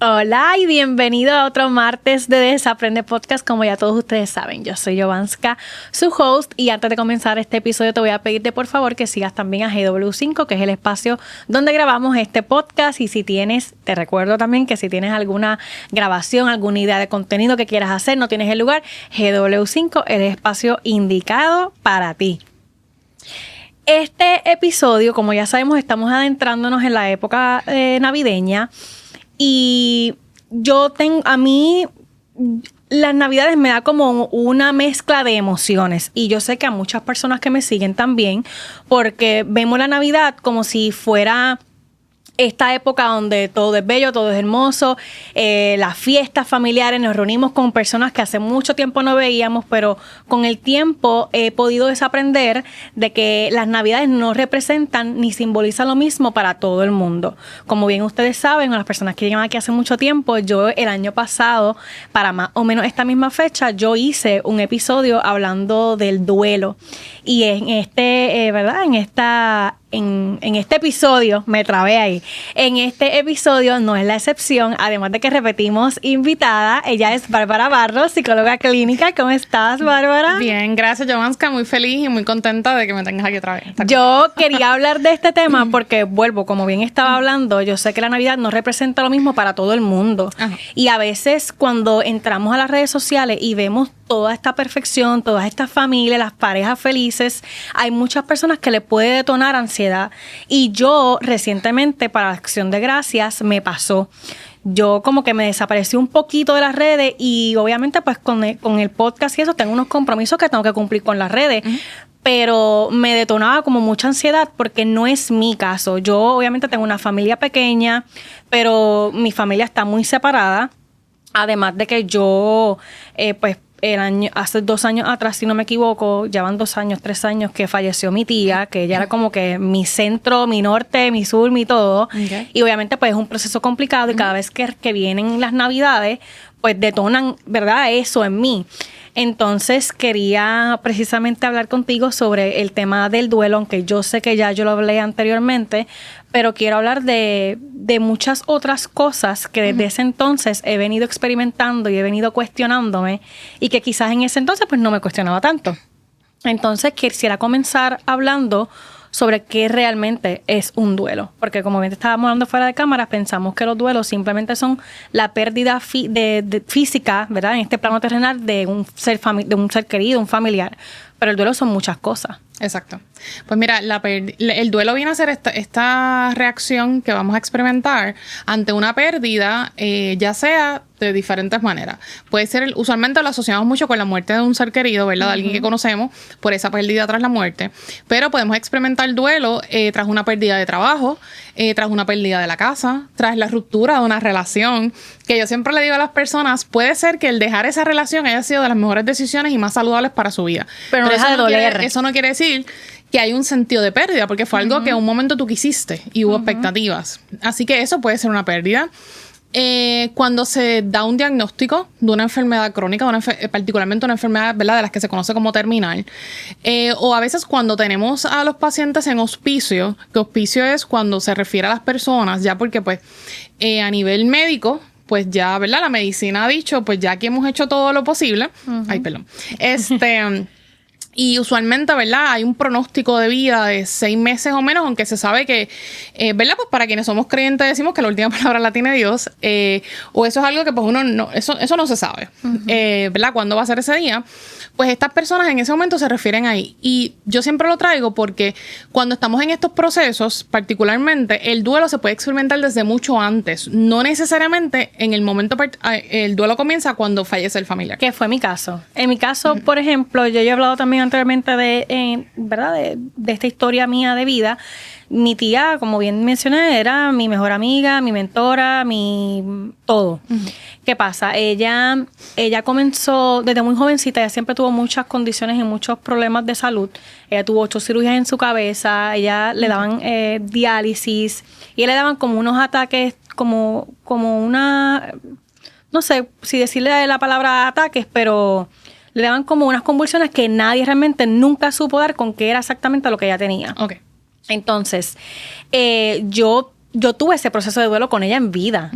Hola y bienvenido a otro martes de Desaprende Podcast. Como ya todos ustedes saben, yo soy Jovanska, su host, y antes de comenzar este episodio te voy a pedirte por favor que sigas también a GW5, que es el espacio donde grabamos este podcast. Y te recuerdo también que si tienes alguna grabación, alguna idea de contenido que quieras hacer, no tienes el lugar, GW5 es el espacio indicado para ti. Este episodio, como ya sabemos, estamos adentrándonos en la época navideña. Y a mí las navidades me da como una mezcla de emociones, y yo sé que a muchas personas que me siguen también, porque vemos la Navidad como si fuera esta época donde todo es bello, todo es hermoso, las fiestas familiares, nos reunimos con personas que hace mucho tiempo no veíamos, pero con el tiempo he podido desaprender de que las Navidades no representan ni simbolizan lo mismo para todo el mundo. Como bien ustedes saben, o las personas que llegan aquí hace mucho tiempo, yo el año pasado, para más o menos esta misma fecha, yo hice un episodio hablando del duelo. Y en este episodio, me trabé ahí. En este episodio no es la excepción, además de que repetimos invitada. Ella es Bárbara Barros, psicóloga clínica. ¿Cómo estás, Bárbara? Bien, gracias, Jovanska. Muy feliz y muy contenta de que me tengas aquí otra vez. Yo quería hablar de este tema porque, como bien estaba hablando, yo sé que la Navidad no representa lo mismo para todo el mundo. Ajá. Y a veces cuando entramos a las redes sociales y vemos toda esta perfección, todas estas familias, las parejas felices, hay muchas personas que le puede detonar ansiedad. Y yo recientemente, para Acción de Gracias, me pasó. Yo como que me desaparecí un poquito de las redes, y obviamente pues con el podcast y eso tengo unos compromisos que tengo que cumplir con las redes. Uh-huh. Pero me detonaba como mucha ansiedad porque no es mi caso. Yo obviamente tengo una familia pequeña, pero mi familia está muy separada. Además de que yo, hace 2 años atrás, si no me equivoco, ya van 2 años, 3 años que falleció mi tía, que ella era como que mi centro, mi norte, mi sur, mi todo. Okay. Y obviamente pues es un proceso complicado, y cada vez que vienen las Navidades, pues detonan, ¿verdad?, eso en mí. Entonces quería precisamente hablar contigo sobre el tema del duelo, aunque yo sé que ya yo lo hablé anteriormente, pero quiero hablar de muchas otras cosas que desde ese entonces he venido experimentando y he venido cuestionándome, y que quizás en ese entonces pues no me cuestionaba tanto. Entonces quisiera comenzar hablando sobre qué realmente es un duelo. Porque como bien estábamos hablando fuera de cámara, pensamos que los duelos simplemente son la pérdida física, ¿verdad?, en este plano terrenal de un ser querido, un familiar. Pero el duelo son muchas cosas. Exacto. Pues mira, el duelo viene a ser esta reacción que vamos a experimentar ante una pérdida, ya sea de diferentes maneras. Puede ser, usualmente lo asociamos mucho con la muerte de un ser querido, ¿verdad? De alguien que conocemos, por esa pérdida tras la muerte. Pero podemos experimentar duelo tras una pérdida de trabajo, tras una pérdida de la casa, tras la ruptura de una relación. Que yo siempre le digo a las personas, puede ser que el dejar esa relación haya sido de las mejores decisiones y más saludables para su vida. Pero no deja de doler. Eso no quiere decir que hay un sentido de pérdida, porque fue algo que en un momento tú quisiste y hubo expectativas. Así que eso puede ser una pérdida. Cuando se da un diagnóstico de una enfermedad crónica, particularmente una enfermedad, ¿verdad?, de las que se conoce como terminal, o a veces cuando tenemos a los pacientes en hospicio, que hospicio es cuando se refiere a las personas, ya porque pues a nivel médico, pues ya, ¿verdad?, la medicina ha dicho, pues ya aquí hemos hecho todo lo posible. Ay, perdón. Y usualmente, ¿verdad?, hay un pronóstico de vida de 6 meses o menos, aunque se sabe que, ¿verdad?, pues para quienes somos creyentes decimos que la última palabra la tiene Dios, o eso es algo que pues uno no, eso no se sabe, ¿verdad?, cuándo va a ser ese día. Pues estas personas en ese momento se refieren ahí. Y yo siempre lo traigo porque cuando estamos en estos procesos, particularmente, el duelo se puede experimentar desde mucho antes. No necesariamente en el momento, el duelo comienza cuando fallece el familiar. Que fue mi caso. En mi caso, por ejemplo, yo he hablado también anteriormente ¿verdad?, de esta historia mía de vida. Mi tía, como bien mencioné, era mi mejor amiga, mi mentora, mi todo. ¿Qué pasa? Ella comenzó desde muy jovencita. Ella siempre tuvo muchas condiciones y muchos problemas de salud. Ella tuvo 8 cirugías en su cabeza. Ella le daban diálisis, y le daban como unos ataques, como una, no sé si decirle la palabra ataques, pero le daban como unas convulsiones que nadie realmente nunca supo dar con qué era exactamente lo que ella tenía. Okay. Entonces, yo tuve ese proceso de duelo con ella en vida.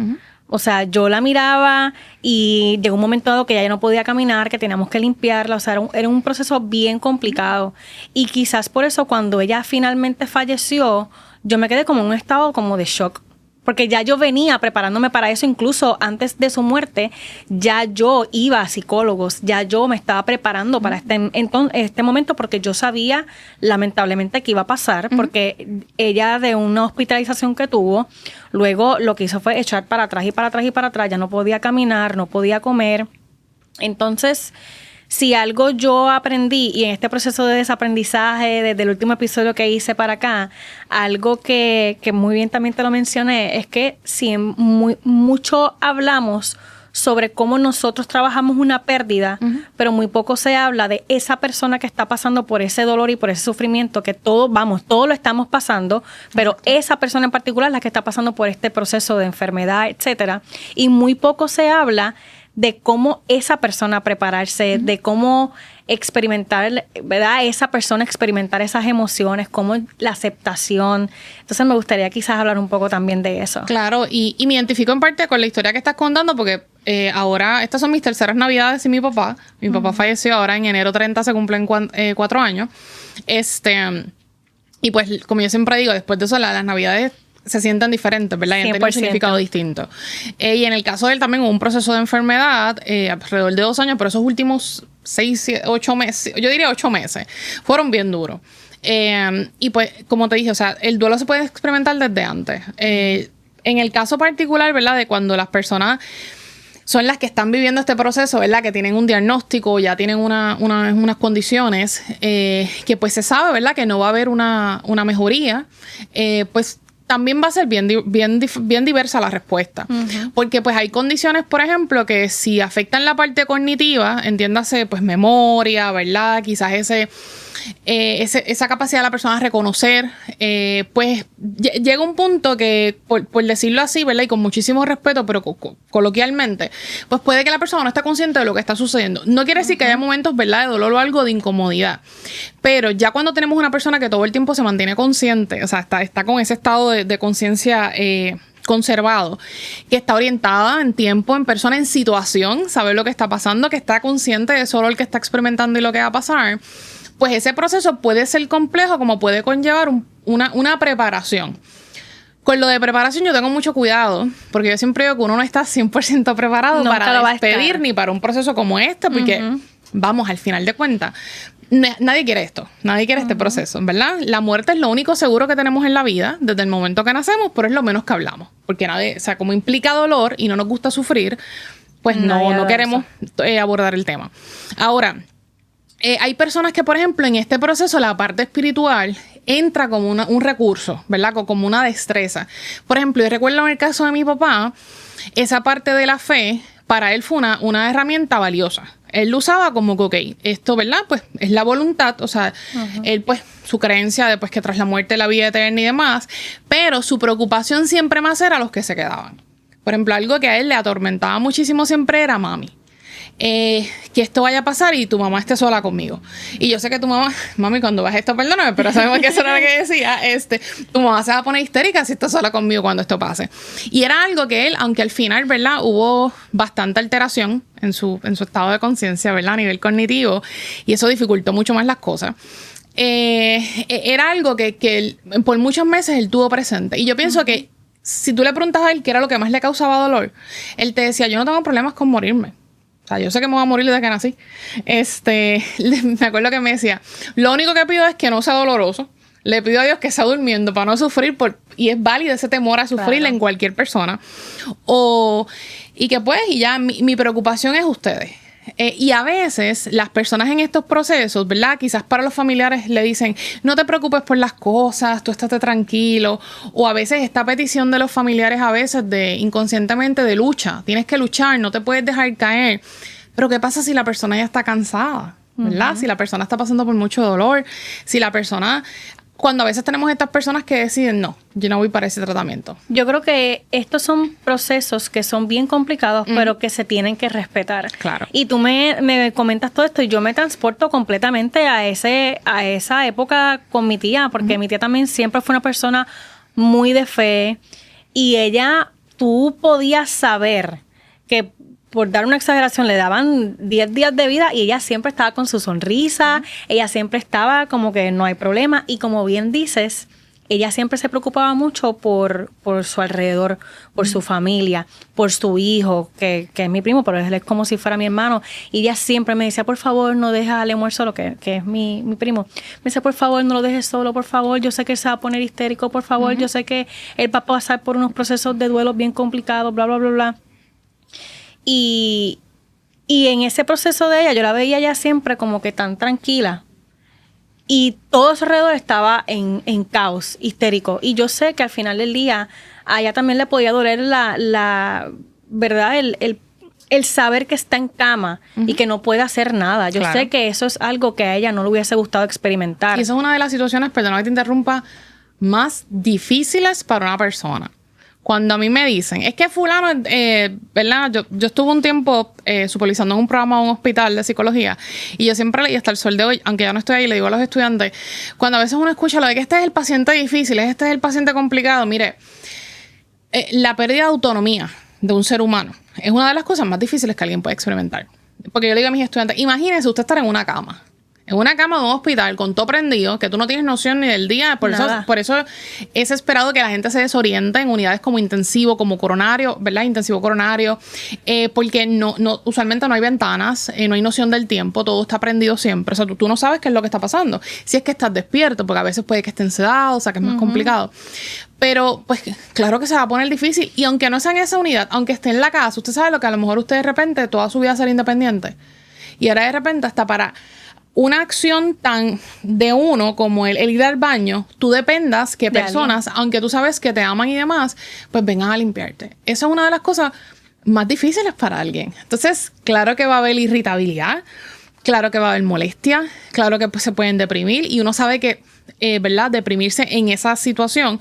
O sea, yo la miraba y llegó un momento dado que ella no podía caminar, que teníamos que limpiarla. O sea, era un proceso bien complicado. Y quizás por eso cuando ella finalmente falleció, yo me quedé como en un estado como de shock. Porque ya yo venía preparándome para eso, incluso antes de su muerte, ya yo iba a psicólogos, ya yo me estaba preparando para este momento porque yo sabía lamentablemente que iba a pasar, porque ella de una hospitalización que tuvo, luego lo que hizo fue echar para atrás y para atrás y para atrás, ya no podía caminar, no podía comer. Entonces, si algo yo aprendí, y en este proceso de desaprendizaje, desde el último episodio que hice para acá, algo que muy bien también te lo mencioné, es que si mucho hablamos sobre cómo nosotros trabajamos una pérdida, pero muy poco se habla de esa persona que está pasando por ese dolor y por ese sufrimiento, que todos lo estamos pasando, pero esa persona en particular es la que está pasando por este proceso de enfermedad, etcétera, y muy poco se habla de cómo esa persona prepararse, de cómo experimentar, ¿verdad? Esa persona experimentar esas emociones, cómo la aceptación. Entonces me gustaría quizás hablar un poco también de eso. Claro, y me identifico en parte con la historia que estás contando porque ahora, estas son mis terceras navidades sin mi papá. Mi papá falleció ahora en enero 30, se cumplen 4 años. Y pues, como yo siempre digo, después de eso las navidades se sienten diferentes, ¿verdad? Y tienen un significado distinto. Y en el caso de él también hubo un proceso de enfermedad alrededor de 2 años, pero esos últimos 8 meses, yo diría 8 meses, fueron bien duros. Y pues, como te dije, o sea, el duelo se puede experimentar desde antes. En el caso particular, ¿verdad? De cuando las personas son las que están viviendo este proceso, ¿verdad? Que tienen un diagnóstico, ya tienen unas condiciones, que pues se sabe, ¿verdad? Que no va a haber una mejoría, pues también va a ser bien diversa la respuesta. Porque pues hay condiciones, por ejemplo, que si afectan la parte cognitiva, entiéndase, pues memoria, ¿verdad? Quizás esa capacidad de la persona de reconocer, pues llega un punto que, por decirlo así, ¿verdad? Y con muchísimo respeto, pero coloquialmente, pues puede que la persona no esté consciente de lo que está sucediendo. No quiere decir que haya momentos, ¿verdad?, de dolor o algo de incomodidad. Pero ya cuando tenemos una persona que todo el tiempo se mantiene consciente, o sea, está con ese estado de conciencia conservado, que está orientada en tiempo, en persona, en situación, sabe lo que está pasando, que está consciente de solo el que está experimentando y lo que va a pasar, pues ese proceso puede ser complejo, como puede conllevar una preparación. Con lo de preparación yo tengo mucho cuidado, porque yo siempre digo que uno no está 100% preparado para despedir ni para un proceso como este, porque vamos, al final de cuentas, nadie quiere esto, nadie quiere este proceso, ¿verdad? La muerte es lo único seguro que tenemos en la vida desde el momento que nacemos, pero es lo menos que hablamos, porque nadie, o sea, como implica dolor y no nos gusta sufrir, pues no queremos abordar el tema. Ahora, hay personas que, por ejemplo, en este proceso la parte espiritual entra como un recurso, ¿verdad? Como una destreza. Por ejemplo, yo recuerdo en el caso de mi papá, esa parte de la fe para él fue una herramienta valiosa. Él lo usaba como que, ok, esto, ¿verdad? Pues es la voluntad, o sea, él pues su creencia de pues, que tras la muerte la vida eterna y demás, pero su preocupación siempre más era los que se quedaban. Por ejemplo, algo que a él le atormentaba muchísimo siempre era mami. Que esto vaya a pasar y tu mamá esté sola conmigo. Y yo sé que tu mamá, mami, cuando veas esto, perdóname, pero sabemos que eso era lo que decía, tu mamá se va a poner histérica si está sola conmigo cuando esto pase. Y era algo que él, aunque al final, ¿verdad?, hubo bastante alteración en su estado de conciencia, ¿verdad?, a nivel cognitivo, y eso dificultó mucho más las cosas. Era algo que él, por muchos meses él tuvo presente. Y yo pienso que si tú le preguntas a él qué era lo que más le causaba dolor, él te decía, yo no tengo problemas con morirme. O sea, yo sé que me voy a morir desde que nací. Me acuerdo que me decía, lo único que pido es que no sea doloroso. Le pido a Dios que sea durmiendo para no sufrir. Y es válido ese temor a sufrir en cualquier persona. Y que pues, y ya mi preocupación es ustedes. Y a veces las personas en estos procesos, ¿verdad? Quizás para los familiares le dicen, no te preocupes por las cosas, tú estate tranquilo. O a veces esta petición de los familiares a veces inconscientemente de lucha. Tienes que luchar, no te puedes dejar caer. Pero ¿qué pasa si la persona ya está cansada? ¿Verdad? Si la persona está pasando por mucho dolor. Si la persona... Cuando a veces tenemos estas personas que deciden, no, yo no voy para ese tratamiento. Yo creo que estos son procesos que son bien complicados, pero que se tienen que respetar. Claro. Y tú me comentas todo esto y yo me transporto completamente a esa época con mi tía, porque mi tía también siempre fue una persona muy de fe y ella tú podías saber que, por dar una exageración, le daban 10 días de vida y ella siempre estaba con su sonrisa, ella siempre estaba como que no hay problema. Y como bien dices, ella siempre se preocupaba mucho por su alrededor, por su familia, por su hijo, que es mi primo, pero él es como si fuera mi hermano. Y ella siempre me decía, por favor, no dejes a Lemuel solo, que es mi primo. Me decía, por favor, no lo dejes solo, por favor. Yo sé que él se va a poner histérico, por favor. Yo sé que él va a pasar por unos procesos de duelo bien complicados, bla, bla, bla, bla. Y en ese proceso de ella, yo la veía ya siempre como que tan tranquila. Y todo a su alrededor estaba en caos histérico. Y yo sé que al final del día a ella también le podía doler la ¿verdad? El saber que está en cama y que no puede hacer nada. Yo sé que eso es algo que a ella no le hubiese gustado experimentar. Y eso es una de las situaciones, perdón que te interrumpa, más difíciles para una persona. Cuando a mí me dicen, es que fulano, ¿verdad? Yo estuve un tiempo supervisando en un programa de un hospital de psicología y yo siempre leí hasta el sol de hoy, aunque ya no estoy ahí, le digo a los estudiantes, cuando a veces uno escucha lo de que este es el paciente difícil, este es el paciente complicado, mire, la pérdida de autonomía de un ser humano es una de las cosas más difíciles que alguien puede experimentar. Porque yo le digo a mis estudiantes, imagínense usted estar en una cama de un hospital con todo prendido, que tú no tienes noción ni del día. Por eso es esperado que la gente se desoriente en unidades como intensivo, como coronario, ¿verdad? Intensivo coronario, porque usualmente no hay ventanas, no hay noción del tiempo, todo está prendido siempre. O sea, tú no sabes qué es lo que está pasando. Si es que estás despierto, porque a veces puede que estés sedado, o sea, que es más complicado. Pero, pues, claro que se va a poner difícil. Y aunque no sea en esa unidad, aunque esté en la casa, usted sabe lo que a lo mejor usted de repente toda su vida ser independiente. Y ahora de repente hasta para una acción tan de uno como el ir al baño, tú dependas que personas, aunque tú sabes que te aman y demás, pues vengan a limpiarte. Esa es una de las cosas más difíciles para alguien. Entonces, claro que va a haber irritabilidad, claro que va a haber molestia, claro que pues, se pueden deprimir y uno sabe que, ¿verdad? Deprimirse en esa situación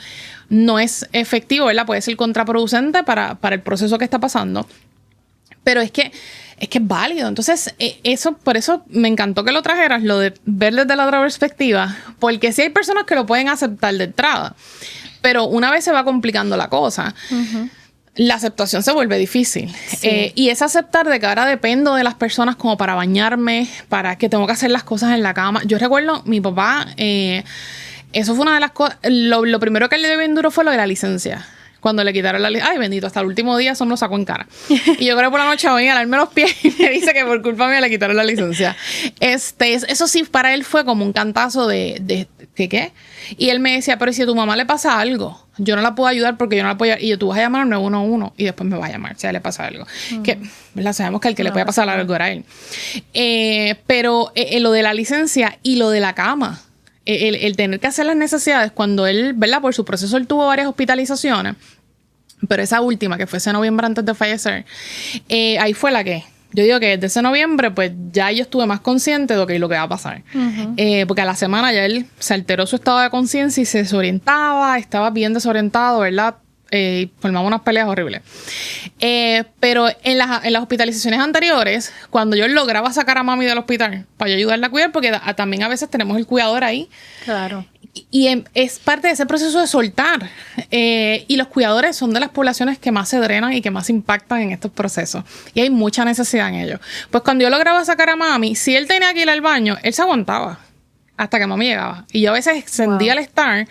no es efectivo, ¿verdad? Puede ser contraproducente para el proceso que está pasando. Pero es que es válido. Entonces, por eso me encantó que lo trajeras, lo de ver desde la otra perspectiva, porque sí hay personas que lo pueden aceptar de entrada, pero una vez se va complicando la cosa, la aceptación se vuelve difícil. Sí. Y es aceptar de que ahora dependo de las personas como para bañarme, para que tengo que hacer las cosas en la cama. Yo recuerdo, mi papá, eso fue una de las cosas, lo primero que le dio bien duro fue lo de la licencia. Cuando le quitaron la licencia, ay bendito, hasta el último día eso me lo sacó en cara. Y yo creo que por la noche voy a alarme los pies y me dice que por culpa mía le quitaron la licencia. Eso sí, para él fue como un cantazo de ¿qué? Y él me decía, pero si a tu mamá le pasa algo, yo no la puedo ayudar porque yo no la puedo ayudar. Y yo, tú vas a llamar al 911 y después me vas a llamar si a él le pasa algo. Que, ¿verdad? Sabemos que el que le puede pasar algo era él. Pero lo de la licencia y lo de la cama, el tener que hacer las necesidades cuando él, ¿verdad? Por su proceso él tuvo varias hospitalizaciones, pero esa última, que fue ese noviembre antes de fallecer, ahí fue la que... Yo digo que desde ese noviembre, pues ya yo estuve más consciente de lo que va a pasar. Porque a la semana ya él se alteró su estado de conciencia y se desorientaba, estaba bien desorientado, ¿verdad? Formaba unas peleas horribles. Pero en las hospitalizaciones anteriores, cuando yo lograba sacar a mami del hospital para yo ayudarla a cuidar, porque también a veces tenemos el cuidador ahí. Claro. Y es parte de ese proceso de soltar. Y los cuidadores son de las poblaciones que más se drenan y que más impactan en estos procesos. Y hay mucha necesidad en ellos. Pues cuando yo lograba sacar a mami, si él tenía que ir al baño, él se aguantaba hasta que mami llegaba. Y yo a veces sentía el estar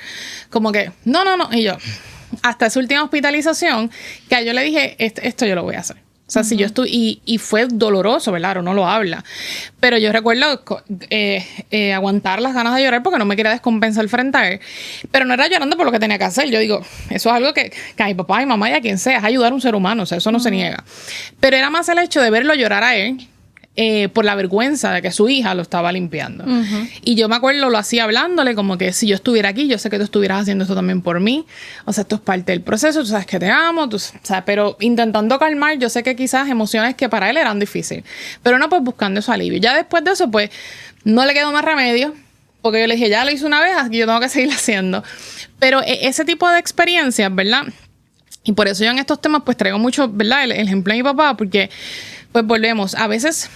como que, no. Y yo, hasta esa última hospitalización, que yo le dije, esto yo lo voy a hacer. O sea, si yo estoy... Y fue doloroso, ¿verdad? Uno lo habla. Pero yo recuerdo aguantar las ganas de llorar porque no me quería descompensar frente a él. Pero no era llorando por lo que tenía que hacer. Yo digo, eso es algo que a mi papá, a mi mamá y a quien sea, es ayudar a un ser humano. O sea, eso no se niega. Pero era más el hecho de verlo llorar a él por la vergüenza de que su hija lo estaba limpiando. Y yo me acuerdo, lo hacía hablándole como que si yo estuviera aquí, yo sé que tú estuvieras haciendo esto también por mí. O sea, esto es parte del proceso, tú sabes que te amo, o sea, pero intentando calmar, yo sé que quizás emociones que para él eran difíciles. Pero no, pues buscando ese alivio. Ya después de eso, pues, no le quedó más remedio, porque yo le dije, ya lo hice una vez, aquí yo tengo que seguir haciendo. Pero ese tipo de experiencias, ¿verdad? Y por eso yo en estos temas, pues, traigo mucho, ¿verdad? El ejemplo de mi papá, porque, pues, volvemos. A veces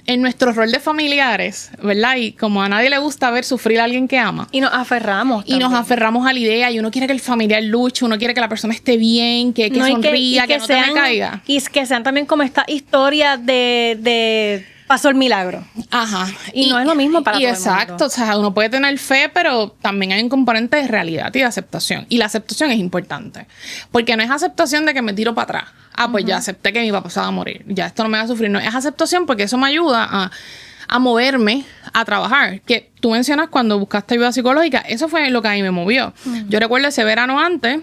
en nuestro rol de familiares, ¿verdad? Y como a nadie le gusta ver sufrir a alguien que ama. Y nos aferramos. Y nos aferramos a la idea y uno quiere que el familiar luche, uno quiere que la persona esté bien, que sonría, que no te me caiga. Y que sean también como esta historia de pasó el milagro. Ajá. Y no es lo mismo para todo el mundo. Exacto. O sea, uno puede tener fe, pero también hay un componente de realidad y de aceptación. Y la aceptación es importante. Porque no es aceptación de que me tiro para atrás. Pues ya acepté que mi papá se va a morir. Ya esto no me va a sufrir. No, es aceptación porque eso me ayuda a moverme, a trabajar. Que tú mencionas cuando buscaste ayuda psicológica. Eso fue lo que a mí me movió. Yo recuerdo ese verano antes,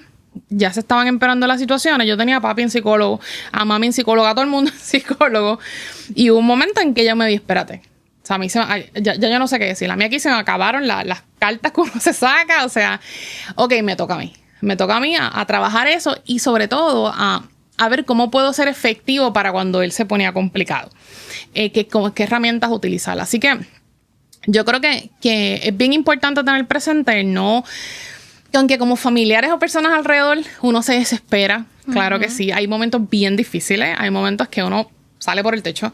ya se estaban empeorando las situaciones. Yo tenía a papi en psicólogo, a mami en psicólogo, a todo el mundo en psicólogo. Y hubo un momento en que yo me vi, espérate. O sea, a mí ya yo no sé qué decir. A mí aquí se me acabaron las cartas que uno se saca. O sea, ok, me toca a mí. Me toca a mí a trabajar eso y sobre todo a ver cómo puedo ser efectivo para cuando él se ponía complicado. ¿Qué herramientas utilizar? Así que yo creo que es bien importante tener presente, no, que aunque como familiares o personas alrededor uno se desespera, claro que sí, hay momentos bien difíciles, hay momentos que uno sale por el techo,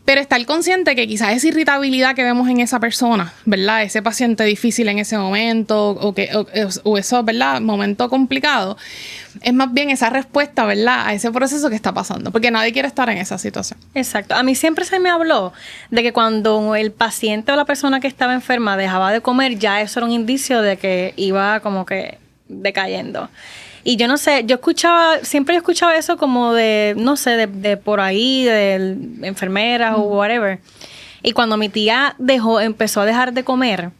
pero estar consciente que quizás esa irritabilidad que vemos en esa persona, ¿verdad? Ese paciente difícil en ese momento o eso, ¿verdad? Momento complicado, es más bien esa respuesta, ¿verdad? A ese proceso que está pasando, porque nadie quiere estar en esa situación. Exacto. A mí siempre se me habló de que cuando el paciente o la persona que estaba enferma dejaba de comer, ya eso era un indicio de que iba como que decayendo. Y yo no sé, siempre he escuchado eso como de, no sé, de por ahí, de enfermeras o whatever. Y cuando mi tía empezó a dejar de comer,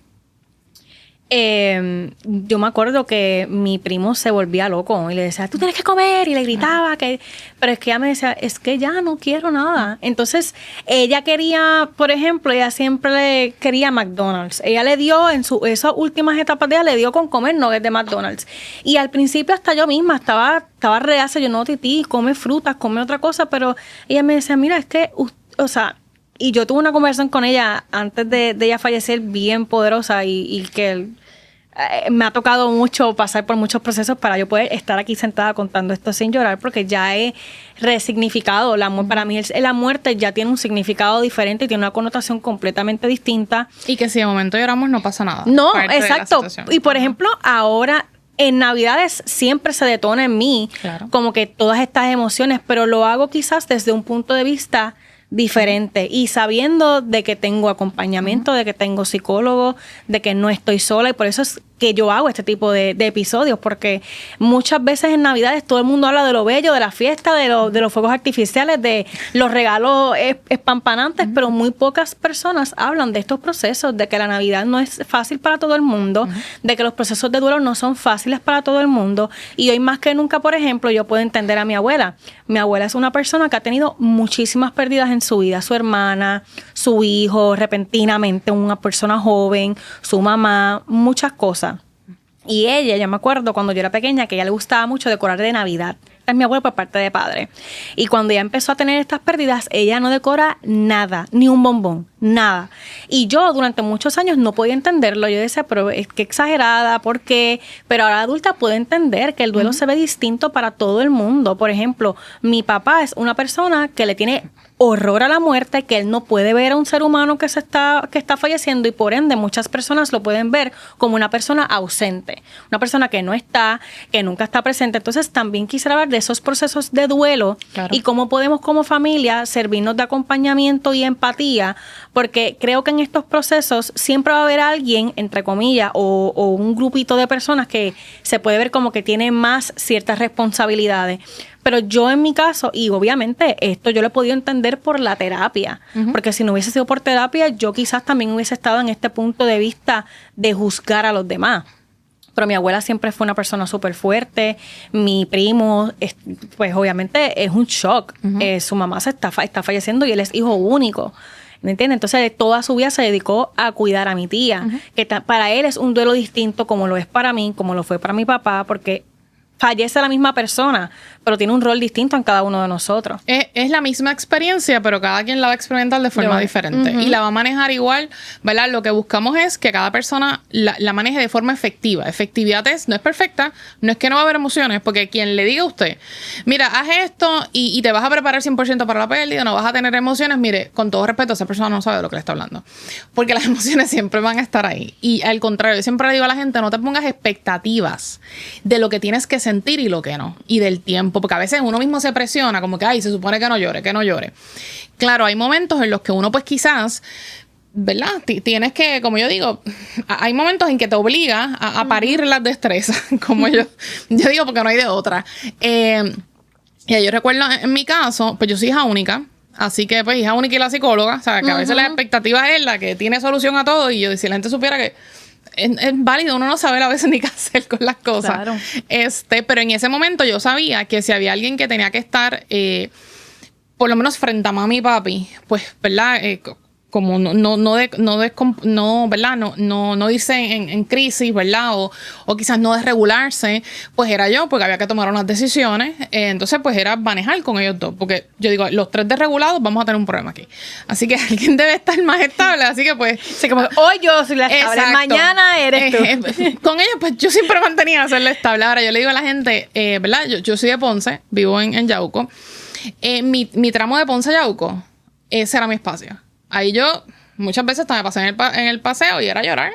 yo me acuerdo que mi primo se volvía loco y le decía, tú tienes que comer, y le gritaba pero es que ella me decía, es que ya no quiero nada. Entonces ella quería, por ejemplo, ella siempre le quería McDonald's. Ella le dio esas últimas etapas de ella, le dio con comer nuggets de McDonald's. Y al principio hasta yo misma estaba reacia, yo no, Titi, come frutas, come otra cosa, pero ella me decía, mira, es que, o sea, y yo tuve una conversación con ella antes de ella fallecer bien poderosa y que me ha tocado mucho pasar por muchos procesos para yo poder estar aquí sentada contando esto sin llorar, porque ya he resignificado el amor. Para mí la muerte ya tiene un significado diferente y tiene una connotación completamente distinta. Y que si de momento lloramos no pasa nada. No, exacto. Y por ejemplo, ahora en Navidades siempre se detona en mí como que todas estas emociones, pero lo hago quizás desde un punto de vista diferente y sabiendo de que tengo acompañamiento, de que tengo psicólogo, de que no estoy sola, y por eso es que yo hago este tipo de episodios, porque muchas veces en Navidades todo el mundo habla de lo bello, de la fiesta, de los fuegos artificiales, de los regalos espampanantes, pero muy pocas personas hablan de estos procesos, de que la Navidad no es fácil para todo el mundo, de que los procesos de duelo no son fáciles para todo el mundo. Y hoy más que nunca, por ejemplo, yo puedo entender a mi abuela. Mi abuela es una persona que ha tenido muchísimas pérdidas en su vida, su hermana, su hijo, repentinamente una persona joven, su mamá, muchas cosas. Y ella, ya me acuerdo cuando yo era pequeña, que a ella le gustaba mucho decorar de Navidad. Es mi abuela por parte de padre. Y cuando ella empezó a tener estas pérdidas, ella no decora nada, ni un bombón, nada. Y yo durante muchos años no podía entenderlo. Yo decía, pero es que exagerada, ¿por qué? Pero ahora adulta puedo entender que el duelo se ve distinto para todo el mundo. Por ejemplo, mi papá es una persona que le tiene horror a la muerte, que él no puede ver a un ser humano que está falleciendo, y por ende muchas personas lo pueden ver como una persona ausente, una persona que no está, que nunca está presente. Entonces también quisiera hablar de esos procesos de duelo y cómo podemos como familia servirnos de acompañamiento y empatía, porque creo que en estos procesos siempre va a haber alguien, entre comillas, o un grupito de personas que se puede ver como que tiene más ciertas responsabilidades. Pero yo en mi caso, y obviamente esto yo lo he podido entender por la terapia, porque si no hubiese sido por terapia, yo quizás también hubiese estado en este punto de vista de juzgar a los demás. Pero mi abuela siempre fue una persona súper fuerte. Mi primo, pues obviamente es un shock. Su mamá está falleciendo y él es hijo único. ¿Me entiendes? Entonces, toda su vida se dedicó a cuidar a mi tía. Que para él es un duelo distinto como lo es para mí, como lo fue para mi papá, porque fallece la misma persona, pero tiene un rol distinto en cada uno de nosotros. Es la misma experiencia, pero cada quien la va a experimentar de forma diferente. Y la va a manejar igual, ¿verdad? Lo que buscamos es que cada persona la maneje de forma efectiva. Efectividad no es perfecta, no es que no va a haber emociones, porque quien le diga a usted, mira, haz esto y te vas a preparar 100% para la pérdida, no vas a tener emociones, mire, con todo respeto, esa persona no sabe de lo que le está hablando. Porque las emociones siempre van a estar ahí. Y al contrario, yo siempre le digo a la gente, no te pongas expectativas de lo que tienes que sentir y lo que no. Y del tiempo, porque a veces uno mismo se presiona, como que, ay, se supone que no llore, que no llore. Claro, hay momentos en los que uno pues quizás, ¿verdad? Tienes que, como yo digo, hay momentos en que te obliga a parir las destrezas, como yo digo, porque no hay de otra. Y yo recuerdo en mi caso, pues yo soy hija única. Así que, pues, hija única y la psicóloga, o sea, que a veces la expectativa es la que tiene solución a todo. Y yo, si la gente supiera que es válido, uno no sabe a veces ni qué hacer con las cosas. Claro. Pero en ese momento yo sabía que si había alguien que tenía que estar, por lo menos frente a mami y papi, pues, ¿verdad? Como no ¿verdad? No irse en crisis, ¿verdad? O quizás no desregularse, pues era yo, porque había que tomar unas decisiones. Entonces, pues era manejar con ellos dos, porque yo digo, los tres desregulados vamos a tener un problema aquí. Así que alguien debe estar más estable, así que pues... Sí, como hoy yo soy la estable, mañana eres tú. Con ellos, pues yo siempre mantenía ser la estable. Ahora, yo le digo a la gente, ¿verdad? Yo soy de Ponce, vivo en Yauco. Mi tramo de Ponce a Yauco, ese era mi espacio. Ahí yo muchas veces me pasé en el paseo y era llorar.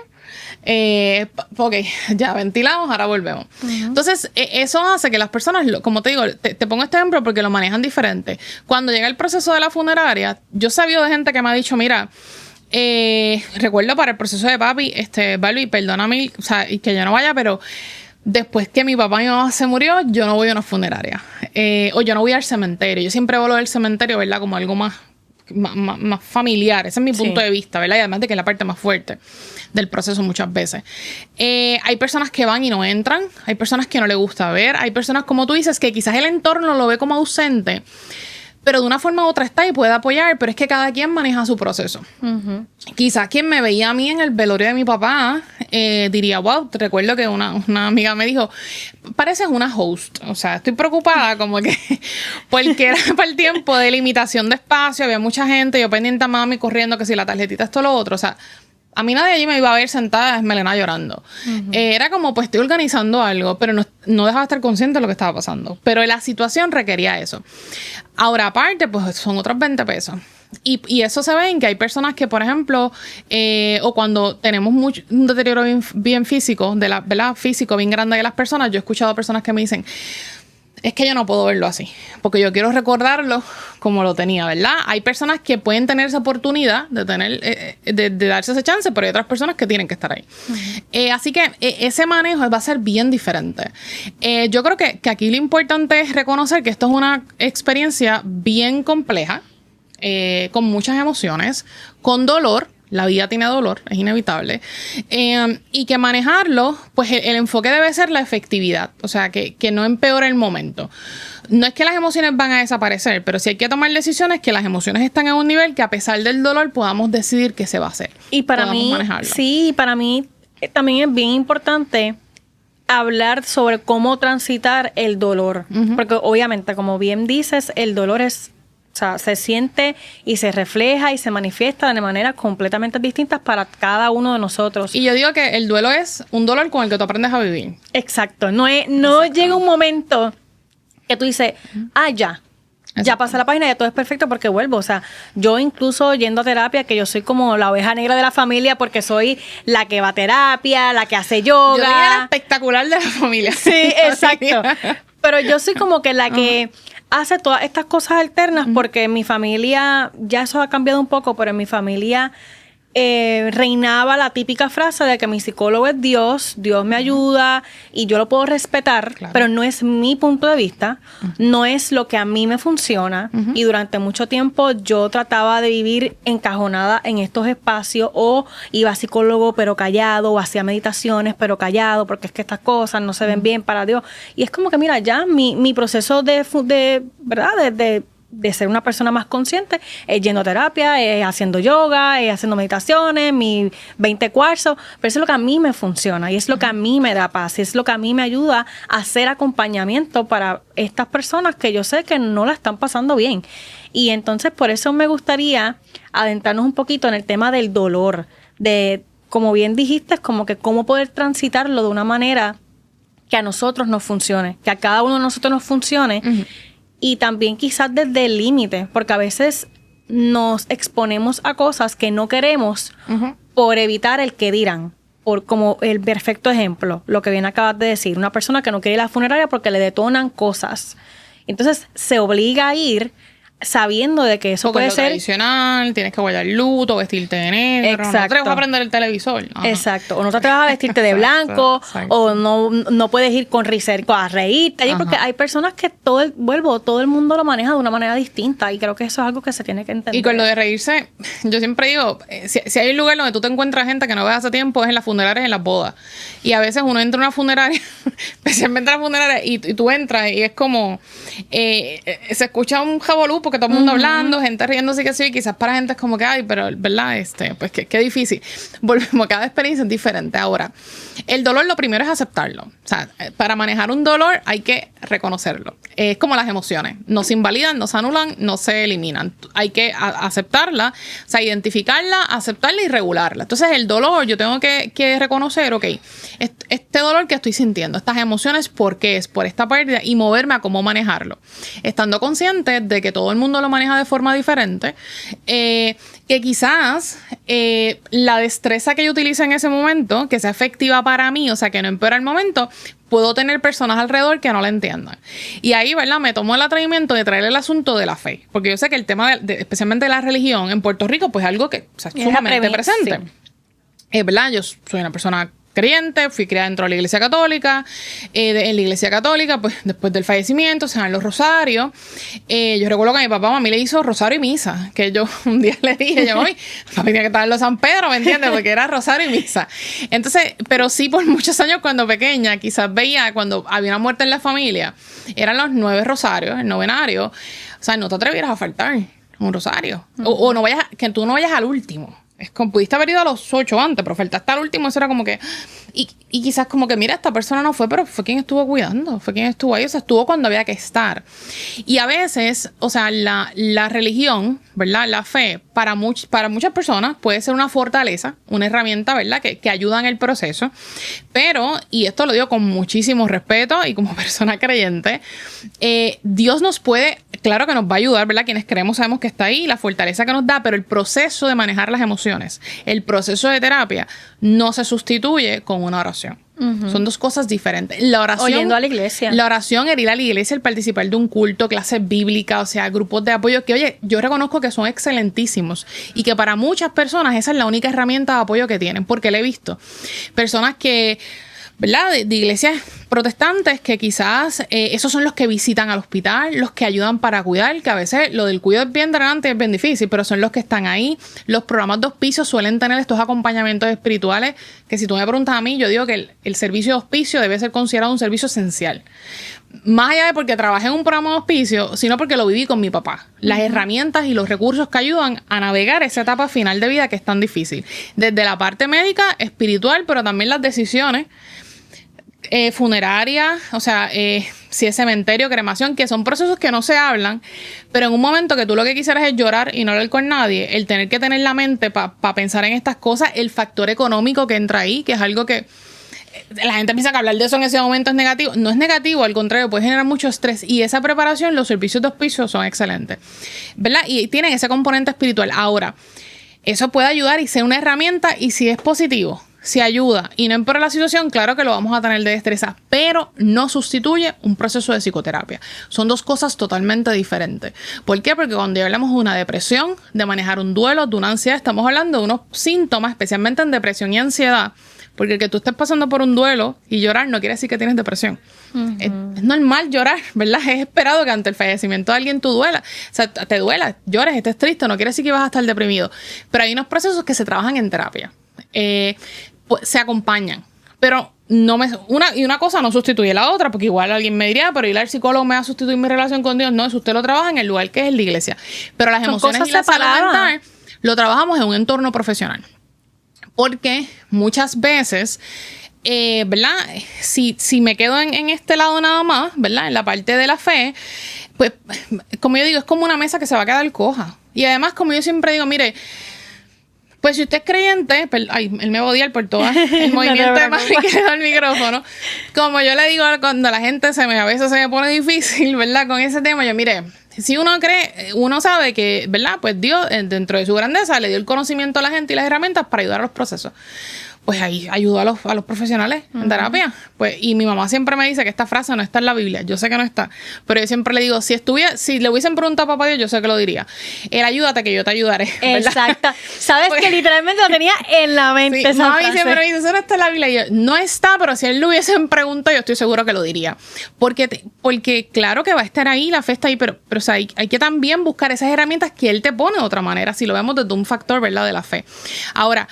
Ok, ya ventilamos, ahora volvemos. Entonces, eso hace que las personas, como te digo, te pongo este ejemplo porque lo manejan diferente. Cuando llega el proceso de la funeraria, yo he sabido de gente que me ha dicho, mira, recuerdo para el proceso de papi, Barbie, perdóname, o sea, y que yo no vaya, pero después que mi papá y mi mamá se murió, yo no voy a una funeraria. O yo no voy al cementerio. Yo siempre vuelvo al cementerio, ¿verdad? Como algo más familiar. Ese es mi punto de vista, ¿verdad? Y además de que es la parte más fuerte del proceso muchas veces. Hay personas que van y no entran. Hay personas que no les gusta ver. Hay personas, como tú dices, que quizás el entorno lo ve como ausente, pero de una forma u otra está y puede apoyar, pero es que cada quien maneja su proceso. Quizás quien me veía a mí en el velorio de mi papá diría, wow, te recuerdo que una amiga me dijo, pareces una host. O sea, estoy preocupada como que porque era para el tiempo de limitación de espacio, había mucha gente, yo pendiente a mami corriendo que si la tarjetita esto lo otro, o sea, a mí nadie allí me iba a ver sentada esmelenada llorando. Era como, pues estoy organizando algo, pero no dejaba de estar consciente de lo que estaba pasando. Pero la situación requería eso. Ahora, aparte, pues son otros 20 pesos. Y eso se ve en que hay personas que, por ejemplo, o cuando tenemos un deterioro bien físico, ¿verdad? Físico bien grande de las personas, yo he escuchado a personas que me dicen, es que yo no puedo verlo así, porque yo quiero recordarlo como lo tenía, ¿verdad? Hay personas que pueden tener esa oportunidad de tener, de darse ese chance, pero hay otras personas que tienen que estar ahí. Así que ese manejo va a ser bien diferente. Yo creo que aquí lo importante es reconocer que esto es una experiencia bien compleja, con muchas emociones, con dolor. La vida tiene dolor, es inevitable. Y que manejarlo, pues el enfoque debe ser la efectividad. O sea, que no empeore el momento. No es que las emociones van a desaparecer, pero sí hay que tomar decisiones que las emociones están en un nivel que a pesar del dolor podamos decidir qué se va a hacer. Y para mí, sí, para mí también es bien importante hablar sobre cómo transitar el dolor. Porque obviamente, como bien dices, el dolor es... O sea, se siente y se refleja y se manifiesta de maneras completamente distintas para cada uno de nosotros. Y yo digo que el duelo es un dolor con el que tú aprendes a vivir. Exacto. No llega un momento que tú dices, ya pasé la página, ya todo es perfecto porque vuelvo. O sea, yo incluso yendo a terapia, que yo soy como la oveja negra de la familia porque soy la que va a terapia, la que hace yoga. Yo diría la espectacular de la familia. Sí, exacto. Pero yo soy como que la que... hace todas estas cosas alternas porque en mi familia, ya eso ha cambiado un poco, pero en mi familia reinaba la típica frase de que mi psicólogo es Dios me ayuda y yo lo puedo respetar, pero no es mi punto de vista, no es lo que a mí me funciona y durante mucho tiempo yo trataba de vivir encajonada en estos espacios o iba a psicólogo pero callado o hacía meditaciones pero callado porque es que estas cosas no se ven bien para Dios y es como que mira ya mi proceso de ¿verdad? de de ser una persona más consciente es yendo a terapia, es haciendo yoga, es haciendo meditaciones, mis 20 cuarzos, pero eso es lo que a mí me funciona y es lo que a mí me da paz y es lo que a mí me ayuda a hacer acompañamiento para estas personas que yo sé que no la están pasando bien. Y entonces por eso me gustaría adentrarnos un poquito en el tema del dolor, de, como bien dijiste, es como que cómo poder transitarlo de una manera que a nosotros nos funcione, que a cada uno de nosotros nos funcione. Y también quizás desde el límite, porque a veces nos exponemos a cosas que no queremos por evitar el que dirán. Por como el perfecto ejemplo, lo que bien acabas de decir, una persona que no quiere ir a la funeraria porque le detonan cosas. Entonces se obliga a ir sabiendo de que eso porque puede es lo ser tradicional, tienes que guardar luto, vestirte de negro, exacto. No te vas a prender el televisor. Exacto, o no te vas a vestirte de blanco, o no puedes ir con riser a reírte allí, porque hay personas que todo el mundo lo maneja de una manera distinta y creo que eso es algo que se tiene que entender. Y con lo de reírse, yo siempre digo, si hay un lugar donde tú te encuentras gente que no ves hace tiempo es en las funerarias, en las bodas. Y a veces uno entra a una funeraria, especialmente en la funeraria, y tú entras y es como, se escucha un jabolú porque todo el mundo hablando, gente riéndose que sí, y quizás para gente es como que, ay, pero verdad, pues qué difícil. Volvemos, cada experiencia es diferente. Ahora, el dolor lo primero es aceptarlo. O sea, para manejar un dolor hay que reconocerlo. Es como las emociones. No se invalidan, no se anulan, no se eliminan. Hay que aceptarla, o sea, identificarla, aceptarla y regularla. Entonces, el dolor, yo tengo que reconocer, ok, este dolor que estoy sintiendo, estas emociones, ¿por qué es? Por esta pérdida y moverme a cómo manejarlo. Estando consciente de que todo el mundo lo maneja de forma diferente, que quizás la destreza que yo utilice en ese momento, que sea efectiva para mí, o sea, que no empeora el momento, puedo tener personas alrededor que no la entiendan. Y ahí, ¿verdad? Me tomo el atrevimiento de traer el asunto de la fe. Porque yo sé que el tema, especialmente de la religión en Puerto Rico, pues es algo que es sumamente presente. Sí. ¿Verdad? Yo soy una persona creyente, fui criada dentro de la iglesia católica. En la iglesia católica, pues después del fallecimiento se dan los rosarios. Yo recuerdo que a mi papá, mami le hizo rosario y misa, que yo un día le dije, papi tenía que estar en los San Pedro, ¿me entiendes? Porque era rosario y misa. Entonces, pero sí por muchos años cuando pequeña, quizás veía cuando había una muerte en la familia, eran los 9 rosarios, el novenario. O sea, no te atrevieras a faltar un rosario. O no vayas, que tú no vayas al último. Es como pudiste haber ido a los 8 antes, pero faltaste al último. Eso era como que... Y quizás como que, mira, esta persona no fue, pero fue quien estuvo cuidando. Fue quien estuvo ahí. O sea, estuvo cuando había que estar. Y a veces, o sea, la religión, ¿verdad? La fe, para muchas personas puede ser una fortaleza, una herramienta, ¿verdad? Que ayuda en el proceso. Pero, y esto lo digo con muchísimo respeto y como persona creyente, Dios nos puede... Claro que nos va a ayudar, ¿verdad? Quienes creemos sabemos que está ahí, la fortaleza que nos da, pero el proceso de manejar las emociones, el proceso de terapia, no se sustituye con una oración. Son dos cosas diferentes. La oración... Oyendo a la iglesia. La oración, el ir a la iglesia, el participar de un culto, clases bíblicas, o sea, grupos de apoyo que, oye, yo reconozco que son excelentísimos y que para muchas personas esa es la única herramienta de apoyo que tienen, porque le he visto personas que... ¿verdad? De iglesias protestantes que quizás esos son los que visitan al hospital, los que ayudan para cuidar, que a veces lo del cuidado es bien drenante, es bien difícil, pero son los que están ahí. Los programas de hospicio suelen tener estos acompañamientos espirituales que si tú me preguntas a mí, yo digo que el servicio de hospicio debe ser considerado un servicio esencial. Más allá de porque trabajé en un programa de hospicio, sino porque lo viví con mi papá. Las herramientas y los recursos que ayudan a navegar esa etapa final de vida que es tan difícil. Desde la parte médica, espiritual, pero también las decisiones funeraria, o sea, si es cementerio, cremación, que son procesos que no se hablan, pero en un momento que tú lo que quisieras es llorar y no hablar con nadie, el tener que tener la mente para pensar en estas cosas, el factor económico que entra ahí, que es algo que la gente piensa que hablar de eso en ese momento es negativo. No es negativo, al contrario, puede generar mucho estrés. Y esa preparación, los servicios de hospicio son excelentes, ¿verdad? Y tienen ese componente espiritual. Ahora, eso puede ayudar y ser una herramienta, y si es positivo, si ayuda y no empeora la situación, claro que lo vamos a tener de destreza, pero no sustituye un proceso de psicoterapia. Son dos cosas totalmente diferentes. ¿Por qué? Porque cuando hablamos de una depresión, de manejar un duelo, de una ansiedad, estamos hablando de unos síntomas, especialmente en depresión y ansiedad, porque el que tú estés pasando por un duelo y llorar no quiere decir que tienes depresión. Es normal llorar, ¿verdad? Es esperado que ante el fallecimiento de alguien tú duelas. O sea, te duela, llores, estés triste, no quiere decir que vas a estar deprimido. Pero hay unos procesos que se trabajan en terapia. Pues, se acompañan. Pero una cosa no sustituye la otra, porque igual alguien me diría, pero ir al psicólogo me va a sustituir mi relación con Dios. No, eso usted lo trabaja en el lugar que es la iglesia. Pero las emociones y la salud mental lo trabajamos en un entorno profesional. Porque muchas veces, ¿verdad? Si me quedo en este lado nada más, ¿verdad? En la parte de la fe, pues, como yo digo, es como una mesa que se va a quedar coja. Y además, como yo siempre digo, mire, pues si usted es creyente, él me va a odiar por todo el movimiento de mami que da el micrófono. Como yo le digo cuando la gente a veces se me pone difícil, ¿verdad? Con ese tema, yo mire, si uno cree, uno sabe que, ¿verdad? Pues Dios, dentro de su grandeza, le dio el conocimiento a la gente y las herramientas para ayudar a los procesos. Pues ahí ayudó a los profesionales en terapia. Pues, y mi mamá siempre me dice que esta frase no está en la Biblia. Yo sé que no está. Pero yo siempre le digo, si le hubiesen preguntado a papá Dios, yo sé que lo diría. Él, ayúdate que yo te ayudaré. ¿Verdad? Exacto. Sabes que literalmente lo tenía en la mente, sí, esa frase. Siempre me dice, eso no está en la Biblia. Y yo, no está, pero si él lo hubiesen preguntado, yo estoy seguro que lo diría. Porque claro que va a estar ahí, la fe está ahí, pero o sea, hay que también buscar esas herramientas que él te pone de otra manera, si lo vemos desde un factor, ¿verdad?, de la fe. Ahora,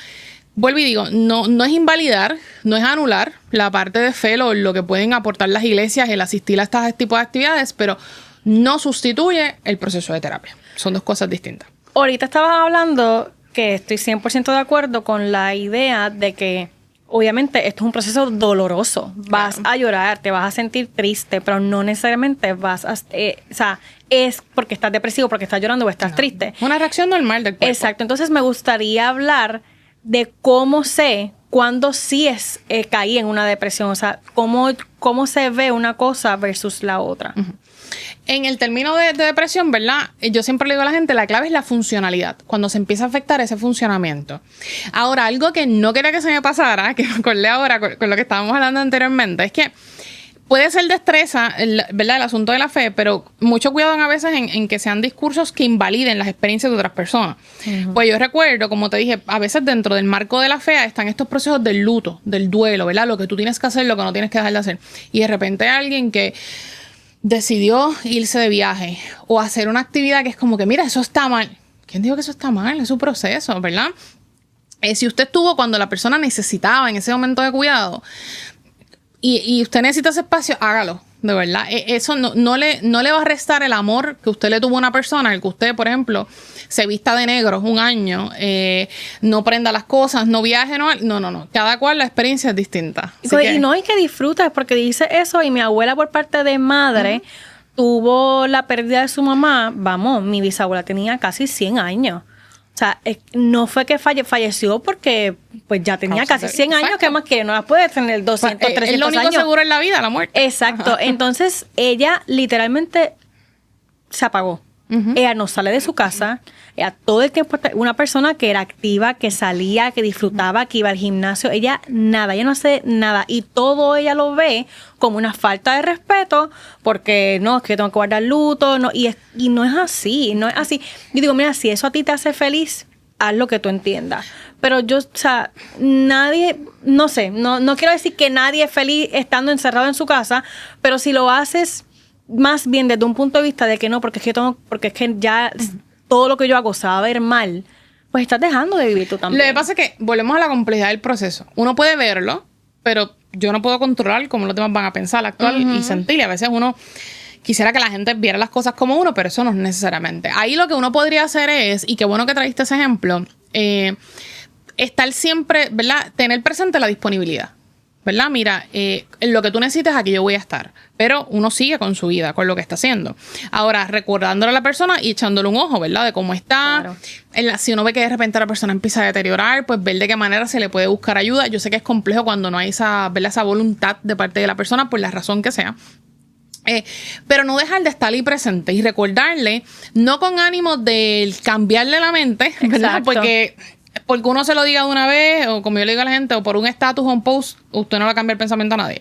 vuelvo y digo, no es invalidar, no es anular la parte de fe, lo que pueden aportar las iglesias, el asistir a este tipo de actividades, pero no sustituye el proceso de terapia. Son dos cosas distintas. Ahorita estabas hablando que estoy 100% de acuerdo con la idea de que obviamente esto es un proceso doloroso. Vas a llorar, te vas a sentir triste, pero no necesariamente vas a... o sea, es porque estás depresivo, porque estás llorando o estás triste. Una reacción normal del cuerpo. Exacto. Entonces me gustaría hablar de cómo sé cuándo sí caí en una depresión. O sea, cómo se ve una cosa versus la otra. Uh-huh. En el término de depresión, ¿verdad? Yo siempre le digo a la gente, la clave es la funcionalidad. Cuando se empieza a afectar ese funcionamiento. Ahora, algo que no quería que se me pasara, que me acordé ahora con lo que estábamos hablando anteriormente, es que puede ser destreza, ¿verdad?, el asunto de la fe, pero mucho cuidado a veces en que sean discursos que invaliden las experiencias de otras personas. Uh-huh. Pues yo recuerdo, como te dije, a veces dentro del marco de la fe están estos procesos del luto, del duelo, ¿verdad? Lo que tú tienes que hacer, lo que no tienes que dejar de hacer. Y de repente hay alguien que decidió irse de viaje o hacer una actividad que es como que, mira, eso está mal. ¿Quién dijo que eso está mal? Es su proceso, ¿verdad? Si usted estuvo cuando la persona necesitaba en ese momento de cuidado, y usted necesita ese espacio, hágalo, de verdad. Eso no le va a restar el amor que usted le tuvo a una persona, el que usted, por ejemplo, se vista de negro un año, no prenda las cosas, no viaje, no. Cada cual la experiencia es distinta. Y que disfrutes, porque dice eso, y mi abuela por parte de madre tuvo la pérdida de su mamá. Vamos, mi bisabuela tenía casi 100 años. O sea, no fue que falleció porque pues ya tenía casi 100 años. Exacto. Que más quiere, no la puede tener 200, 300 años. Es lo único seguro en la vida, la muerte. Exacto. Ajá. Entonces, ella literalmente se apagó. Uh-huh. Ella no sale de su casa. Ella todo el tiempo, una persona que era activa, que salía, que disfrutaba, que iba al gimnasio. Ella no hace nada. Y todo ella lo ve como una falta de respeto, porque no, es que tengo que guardar luto. No, y no es así, no es así. Yo digo, mira, si eso a ti te hace feliz, haz lo que tú entiendas. Pero yo, o sea, nadie, no sé, no quiero decir que nadie es feliz estando encerrado en su casa, pero si lo haces más bien desde un punto de vista de que no, porque es que ya todo lo que yo hago se va a ver mal, pues estás dejando de vivir tú también. Lo que pasa es que volvemos a la complejidad del proceso. Uno puede verlo, pero yo no puedo controlar cómo los demás van a pensar, actuar y sentir. Y a veces uno quisiera que la gente viera las cosas como uno, pero eso no es necesariamente. Ahí lo que uno podría hacer es, y qué bueno que trajiste ese ejemplo, estar siempre, ¿verdad? Tener presente la disponibilidad. ¿Verdad? Mira, lo que tú necesites, aquí yo voy a estar. Pero uno sigue con su vida, con lo que está haciendo. Ahora, recordándole a la persona y echándole un ojo, ¿verdad? De cómo está. Claro. Si uno ve que de repente la persona empieza a deteriorar, pues ver de qué manera se le puede buscar ayuda. Yo sé que es complejo cuando no hay esa, ¿verdad?, esa voluntad de parte de la persona, por la razón que sea. Pero no dejar de estar ahí presente y recordarle, no con ánimo de cambiarle la mente, ¿verdad? Exacto. Porque uno se lo diga de una vez, o como yo le digo a la gente, o por un estatus o un post, usted no va a cambiar el pensamiento a nadie.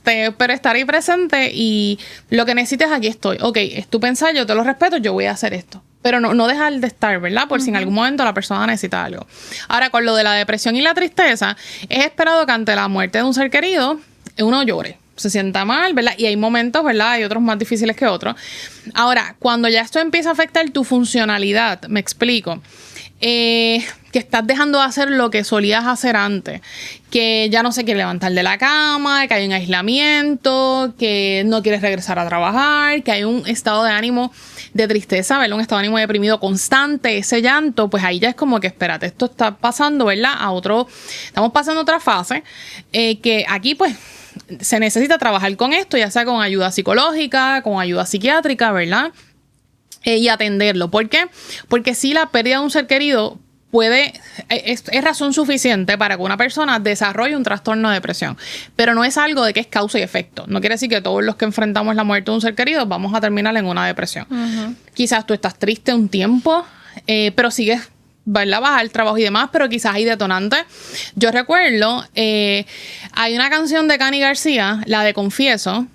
Pero estar ahí presente y lo que necesites, aquí estoy. Ok, es tu pensar, yo te lo respeto, yo voy a hacer esto. Pero no dejar de estar, ¿verdad? Por si en algún momento la persona necesita algo. Ahora, con lo de la depresión y la tristeza, es esperado que ante la muerte de un ser querido, uno llore. Se sienta mal, ¿verdad? Y hay momentos, ¿verdad? Hay otros más difíciles que otros. Ahora, cuando ya esto empieza a afectar tu funcionalidad, me explico. que estás dejando de hacer lo que solías hacer antes, que ya no se quiere levantar de la cama, que hay un aislamiento, que no quieres regresar a trabajar, que hay un estado de ánimo de tristeza, ¿verdad? Un estado de ánimo deprimido constante, ese llanto, pues ahí ya es como que espérate, esto está pasando, ¿verdad? Estamos pasando a otra fase, que aquí pues se necesita trabajar con esto, ya sea con ayuda psicológica, con ayuda psiquiátrica, ¿verdad? Y atenderlo. ¿Por qué? Porque si la pérdida de un ser querido es razón suficiente para que una persona desarrolle un trastorno de depresión, pero no es algo de que es causa y efecto. No quiere decir que todos los que enfrentamos la muerte de un ser querido vamos a terminar en una depresión. Quizás tú estás triste un tiempo, pero sigues, ¿verdad? Vas al trabajo y demás, pero quizás hay detonantes. Yo recuerdo, hay una canción de Cani García, la de Confieso.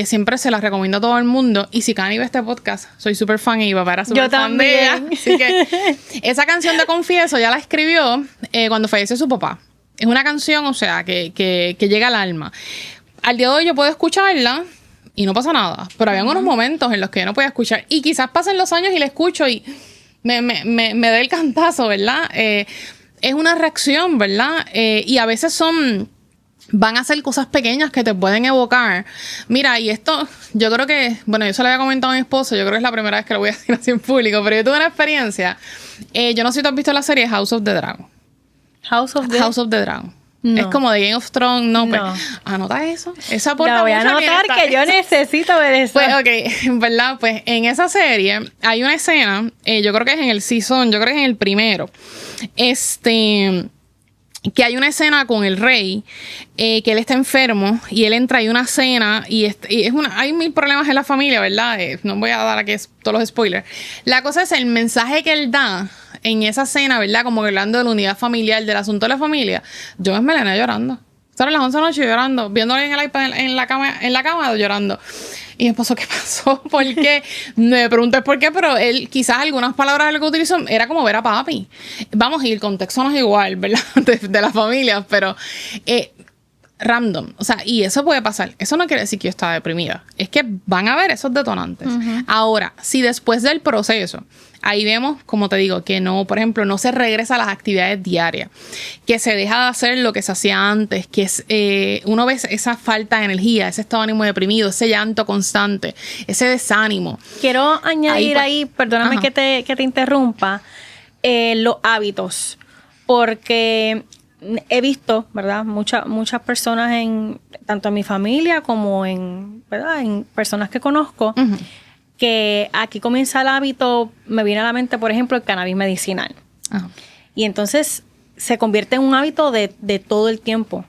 Siempre se la recomiendo a todo el mundo. Y si Cani ve este podcast, soy súper fan y mi papá era súper fan de ella. Así que esa canción de Confieso ya la escribió cuando falleció su papá. Es una canción, o sea, que llega al alma. Al día de hoy yo puedo escucharla y no pasa nada. Pero había unos momentos en los que yo no podía escuchar. Y quizás pasen los años y la escucho y me da el cantazo, ¿verdad? Es una reacción, ¿verdad? Y a veces van a ser cosas pequeñas que te pueden evocar. Mira, y esto, yo creo que, bueno, yo se lo había comentado a mi esposo, yo creo que es la primera vez que lo voy a decir así en público, pero yo tuve una experiencia. Yo no sé si tú has visto la serie House of the Dragon. House of the Dragon. No. Es como de Game of Thrones, no. Pues, anota eso. Esa aporta la voy a anotar que yo necesito ver eso. Pues, ok, ¿verdad? Pues en esa serie hay una escena, yo creo que es en el season, yo creo que es en el primero. Que hay una escena con el rey, que él está enfermo y él entra y hay una cena y hay mil problemas en la familia, ¿verdad? No voy a dar aquí todos los spoilers. La cosa es el mensaje que él da en esa cena, ¿verdad? Como que hablando de la unidad familiar, del asunto de la familia. Yo me esmelené llorando. Son las 11 de la noche llorando, viéndole en el iPad en la cama llorando. Y mi esposo, ¿qué pasó? ¿Por qué? Me pregunté por qué, pero él quizás algunas palabras que utilizó era como ver a papi. Vamos, y el contexto no es igual, ¿verdad? De las familias, pero random. O sea, y eso puede pasar. Eso no quiere decir que yo estaba deprimida. Es que van a haber esos detonantes. Ahora, si después del proceso, ahí vemos, como te digo, que no, por ejemplo, no se regresa a las actividades diarias, que se deja de hacer lo que se hacía antes, que uno ve esa falta de energía, ese estado de ánimo deprimido, ese llanto constante, ese desánimo. Quiero añadir ahí perdóname que te interrumpa, los hábitos, porque he visto, ¿verdad? Muchas personas tanto en mi familia como ¿verdad? En personas que conozco, que aquí comienza el hábito, me viene a la mente, por ejemplo, el cannabis medicinal. Y entonces se convierte en un hábito de todo el tiempo.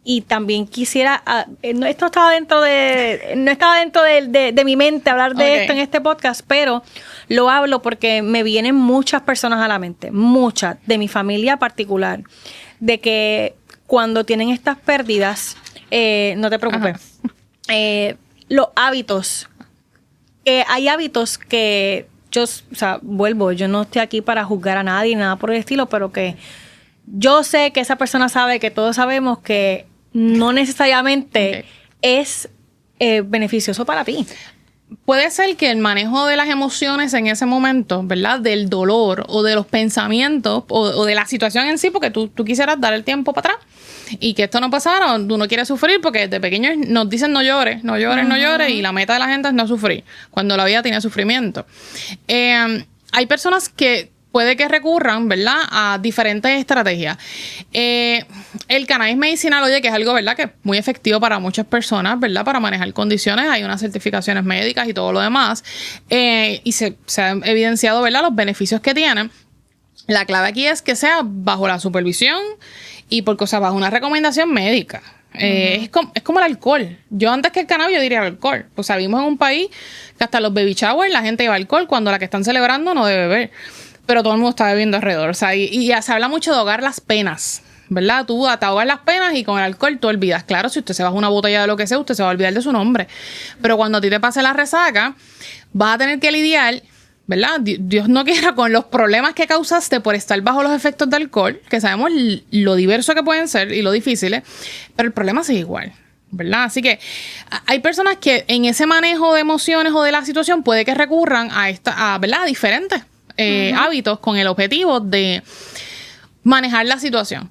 Y también quisiera, esto no estaba dentro de mi mente hablar de esto en este podcast, pero lo hablo porque me vienen muchas personas a la mente, muchas, de mi familia particular, de que cuando tienen estas pérdidas, no te preocupes, los hábitos, hay hábitos que yo no estoy aquí para juzgar a nadie, nada por el estilo, pero que yo sé que esa persona sabe, que todos sabemos que no necesariamente es beneficioso para ti. Puede ser que el manejo de las emociones en ese momento, ¿verdad? Del dolor o de los pensamientos o de la situación en sí, porque tú quisieras dar el tiempo para atrás y que esto no pasara, o tú no quieres sufrir, porque desde pequeños nos dicen no llores, no llores, no llores, y la meta de la gente es no sufrir, cuando la vida tiene sufrimiento. Hay personas que puede que recurran, ¿verdad?, a diferentes estrategias. El cannabis medicinal, oye, que es algo, ¿verdad?, que es muy efectivo para muchas personas, ¿verdad?, para manejar condiciones. Hay unas certificaciones médicas y todo lo demás. Y se han evidenciado, ¿verdad?, los beneficios que tienen. La clave aquí es que sea bajo la supervisión y bajo una recomendación médica. Es como el alcohol. Yo antes que el cannabis yo diría el alcohol. Pues vivimos en un país que hasta los baby showers la gente lleva alcohol cuando la que están celebrando no debe beber. Pero todo el mundo está bebiendo alrededor. O sea, y ya se habla mucho de ahogar las penas, ¿verdad? Tú te ahogas las penas y con el alcohol tú olvidas. Claro, si usted se baja una botella de lo que sea, usted se va a olvidar de su nombre. Pero cuando a ti te pase la resaca, vas a tener que lidiar, ¿verdad? Dios no quiera, con los problemas que causaste por estar bajo los efectos de alcohol, que sabemos lo diverso que pueden ser y lo difíciles, pero el problema sigue igual, ¿verdad? Así que hay personas que en ese manejo de emociones o de la situación puede que recurran ¿verdad?, a diferentes hábitos con el objetivo de manejar la situación.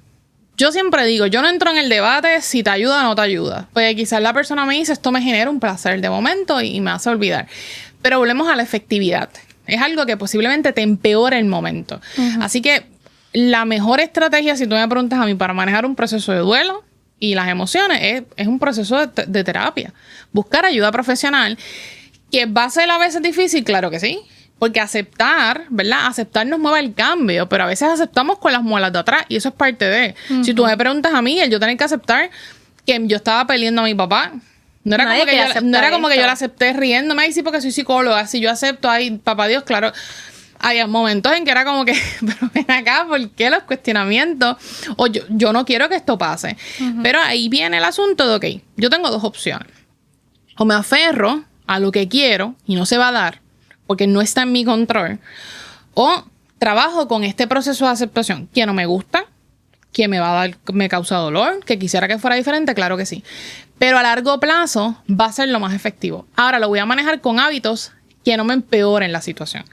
Yo siempre digo, yo no entro en el debate si te ayuda o no te ayuda. Pues quizás la persona me dice, esto me genera un placer de momento y me hace olvidar. Pero volvemos a la efectividad. Es algo que posiblemente te empeora el momento. Así que la mejor estrategia, si tú me preguntas a mí, para manejar un proceso de duelo y las emociones, es un proceso de terapia. Buscar ayuda profesional, que va a ser a veces difícil, claro que sí. Porque aceptar, ¿verdad? Aceptar nos mueve el cambio, pero a veces aceptamos con las muelas de atrás y eso es parte de. Si tú me preguntas a mí, el yo tener que aceptar que yo estaba peleando a mi papá, no era como que yo la acepté riéndome, ay, sí, porque soy psicóloga, si yo acepto, ay, papá Dios, claro. Había momentos en que era como que, pero ven acá, ¿por qué los cuestionamientos? O yo no quiero que esto pase. Pero ahí viene el asunto de, ok, yo tengo dos opciones. O me aferro a lo que quiero y no se va a dar, porque no está en mi control, o trabajo con este proceso de aceptación que no me gusta, que me causa dolor, que quisiera que fuera diferente, claro que sí. Pero a largo plazo va a ser lo más efectivo. Ahora lo voy a manejar con hábitos que no me empeoren la situación.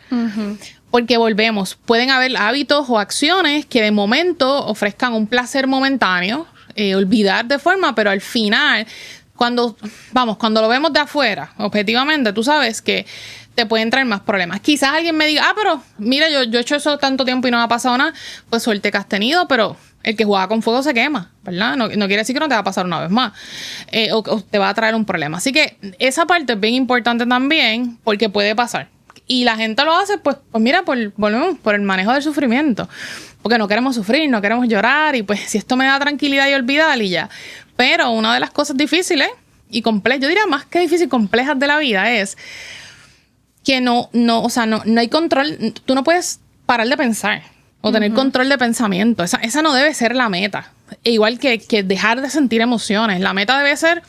Porque volvemos, pueden haber hábitos o acciones que de momento ofrezcan un placer momentáneo, olvidar de forma, pero al final, cuando lo vemos de afuera, objetivamente, tú sabes que te pueden traer más problemas. Quizás alguien me diga, pero mira, yo he hecho eso tanto tiempo y no me ha pasado nada. Pues suerte que has tenido, pero el que juega con fuego se quema, ¿verdad? No quiere decir que no te va a pasar una vez más. O te va a traer un problema. Así que esa parte es bien importante también, porque puede pasar. Y la gente lo hace, pues mira, volvemos por el manejo del sufrimiento. Porque no queremos sufrir, no queremos llorar. Y pues si esto me da tranquilidad y olvidar y ya. Pero una de las cosas difíciles y complejas, yo diría más que difícil, complejas de la vida es que no hay control. Tú no puedes parar de pensar o tener control de pensamiento. Esa no debe ser la meta. Igual que dejar de sentir emociones. La meta debe ser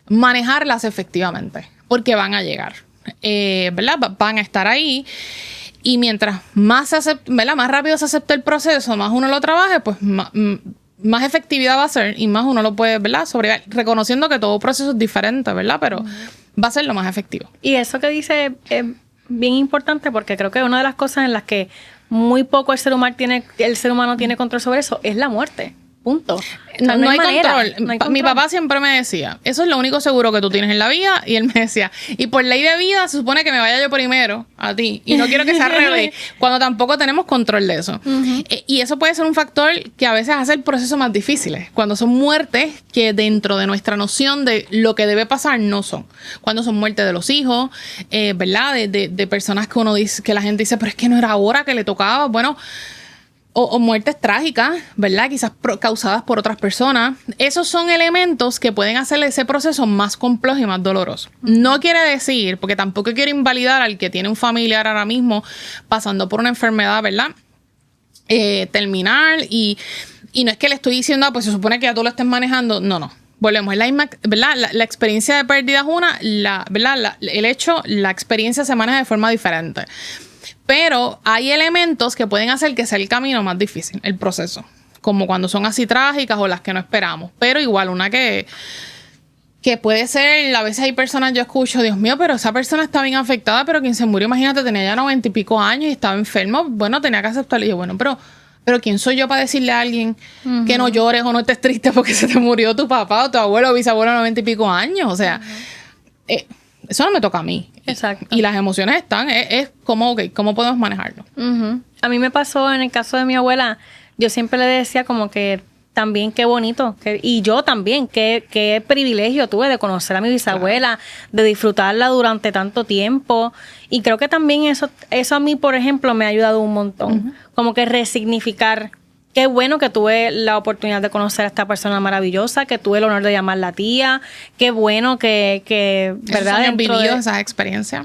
manejarlas efectivamente, porque van a llegar, ¿verdad? Van a estar ahí. Y mientras más rápido se acepte el proceso, más uno lo trabaje, pues más efectividad va a ser y más uno lo puede, ¿verdad? Sobrellevar, reconociendo que todo proceso es diferente, ¿verdad? Pero va a ser lo más efectivo. Y eso que dice es bien importante, porque creo que una de las cosas en las que muy poco el ser humano tiene control sobre eso es la muerte. Punto. O sea, no hay control. Mi papá siempre me decía, eso es lo único seguro que tú tienes en la vida. Y él me decía, y por ley de vida se supone que me vaya yo primero a ti. Y no quiero que sea al revés, cuando tampoco tenemos control de eso. Y eso puede ser un factor que a veces hace el proceso más difícil. Cuando son muertes que dentro de nuestra noción de lo que debe pasar no son. Cuando son muertes de los hijos, ¿verdad? De personas que uno dice, que la gente dice, pero es que no era ahora que le tocaba. Bueno, o muertes trágicas, ¿verdad? Quizás causadas por otras personas. Esos son elementos que pueden hacer ese proceso más complejo y más doloroso. No quiere decir, porque tampoco quiero invalidar al que tiene un familiar ahora mismo pasando por una enfermedad, ¿verdad? Terminal. Y no es que le estoy diciendo, pues se supone que ya tú lo estés manejando. No. Volvemos, es la misma, ¿verdad? La experiencia de pérdida es una, ¿verdad? La experiencia se maneja de forma diferente. Pero hay elementos que pueden hacer que sea el camino más difícil, el proceso. Como cuando son así trágicas o las que no esperamos. Pero igual, una que puede ser, a veces hay personas, yo escucho, Dios mío, pero esa persona está bien afectada, pero quien se murió, imagínate, tenía ya 90 y pico años y estaba enfermo. Bueno, tenía que aceptarlo. Y yo, bueno, pero ¿quién soy yo para decirle a alguien que no llores o no estés triste porque se te murió tu papá o tu abuelo o bisabuelo de 90 y pico años? O sea, eso no me toca a mí. Exacto. Y las emociones están, es como, ok, ¿cómo podemos manejarlo? A mí me pasó en el caso de mi abuela, yo siempre le decía como que también qué bonito, y yo también, qué privilegio tuve de conocer a mi bisabuela, de disfrutarla durante tanto tiempo, y creo que también eso a mí, por ejemplo, me ha ayudado un montón, como que resignificar. Qué bueno que tuve la oportunidad de conocer a esta persona maravillosa, que tuve el honor de llamarla tía. Qué bueno que ¿verdad? Hemos vivido esa experiencia.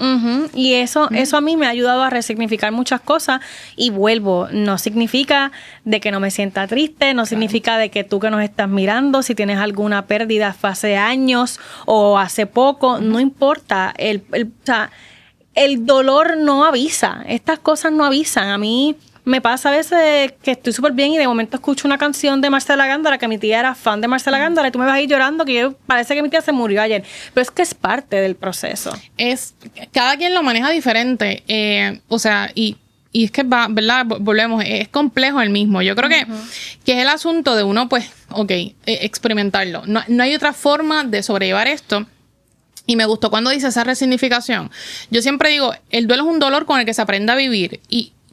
Y eso a mí me ha ayudado a resignificar muchas cosas. Y vuelvo, no significa de que no me sienta triste, no significa de que tú que nos estás mirando, si tienes alguna pérdida fue hace años o hace poco, no importa. O sea, el dolor no avisa, estas cosas no avisan. A mí me pasa a veces que estoy súper bien y de momento escucho una canción de Marcela Gándara, que mi tía era fan de Marcela Gándara, y tú me vas ahí llorando, que parece que mi tía se murió ayer. Pero es que es parte del proceso. Cada quien lo maneja diferente. O sea, y y es que va, ¿verdad? Volvemos, es complejo el mismo. Yo creo que es el asunto de uno, pues, experimentarlo. No hay otra forma de sobrellevar esto. Y me gustó cuando dice esa resignificación. Yo siempre digo, el duelo es un dolor con el que se aprende a vivir.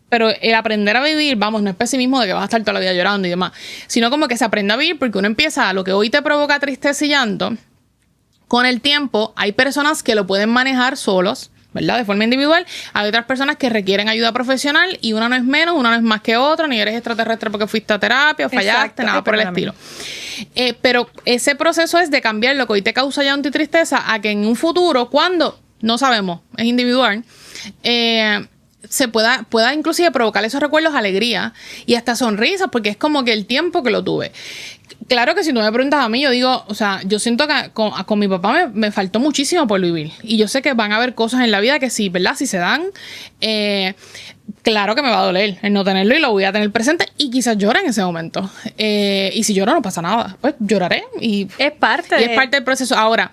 Pero el aprender a vivir, vamos, no es pesimismo de que vas a estar toda la vida llorando y demás, sino como que se aprende a vivir porque uno empieza a lo que hoy te provoca tristeza y llanto. Con el tiempo, hay personas que lo pueden manejar solos, ¿verdad? De forma individual. Hay otras personas que requieren ayuda profesional y una no es menos, una no es más que otra, ni eres extraterrestre porque fuiste a terapia o fallaste, nada por el estilo. Pero ese proceso es de cambiar lo que hoy te causa llanto y tristeza a que en un futuro, cuando, no sabemos, es individual, se pueda inclusive provocar esos recuerdos alegría y hasta sonrisas, porque es como que el tiempo que lo tuve. Claro que si tú me preguntas a mí, yo digo, o sea, yo siento que con mi papá me faltó muchísimo por vivir. Y yo sé que van a haber cosas en la vida que sí, ¿verdad? Si se dan, claro que me va a doler el no tenerlo y lo voy a tener presente y quizás llore en ese momento. Y si lloro no pasa nada, pues lloraré y es parte del proceso. Ahora,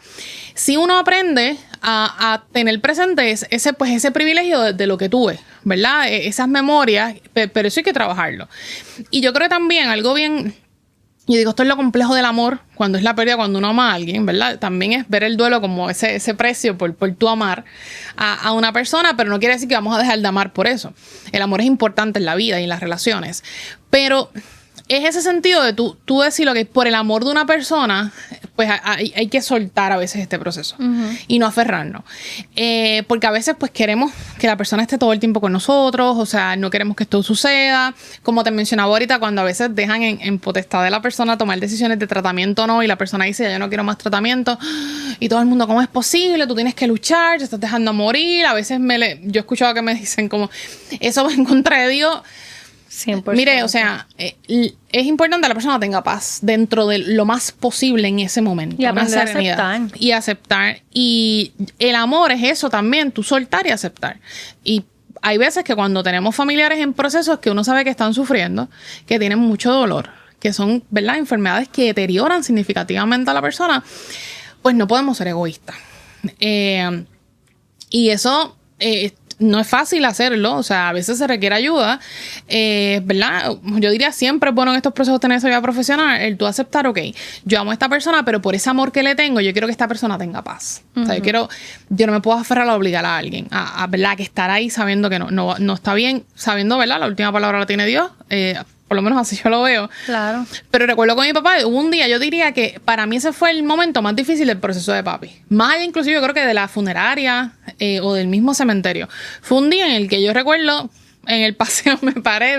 si uno aprende a tener presente ese privilegio de lo que tuve, ¿verdad? Esas memorias, pero eso hay que trabajarlo. Y yo creo que también algo bien... Yo digo, esto es lo complejo del amor, cuando es la pérdida, cuando uno ama a alguien, ¿verdad? También es ver el duelo como ese precio por tu amar a una persona, pero no quiere decir que vamos a dejar de amar por eso. El amor es importante en la vida y en las relaciones. Pero es ese sentido de tú decir lo que por el amor de una persona, pues hay que soltar a veces este proceso y no aferrarnos. Porque a veces pues queremos que la persona esté todo el tiempo con nosotros, o sea, no queremos que esto suceda. Como te mencionaba ahorita, cuando a veces dejan en potestad de la persona tomar decisiones de tratamiento o no, y la persona dice, ya yo no quiero más tratamiento, y todo el mundo, ¿cómo es posible? Tú tienes que luchar, te estás dejando morir. A veces yo he escuchado que me dicen como, eso va en contra de Dios. 100%. Mire, o sea, es importante que la persona tenga paz dentro de lo más posible en ese momento. Y aprender a aceptar. Y aceptar. Y el amor es eso también, tú soltar y aceptar. Y hay veces que cuando tenemos familiares en procesos que uno sabe que están sufriendo, que tienen mucho dolor, que son, ¿verdad?, enfermedades que deterioran significativamente a la persona, pues no podemos ser egoístas. Y eso... no es fácil hacerlo, o sea, a veces se requiere ayuda, ¿verdad? Yo diría siempre es bueno en estos procesos tener esa vida profesional, el tú aceptar, ok, yo amo a esta persona, pero por ese amor que le tengo, yo quiero que esta persona tenga paz. O sea, yo no me puedo aferrar a obligar a alguien, ¿verdad? Que estar ahí sabiendo que no está bien, sabiendo, ¿verdad? La última palabra la tiene Dios, por lo menos así yo lo veo. Claro. Pero recuerdo con mi papá, hubo un día, yo diría que para mí ese fue el momento más difícil del proceso de papi. Más allá inclusive yo creo que de la funeraria o del mismo cementerio. Fue un día en el que yo recuerdo, en el paseo me paré,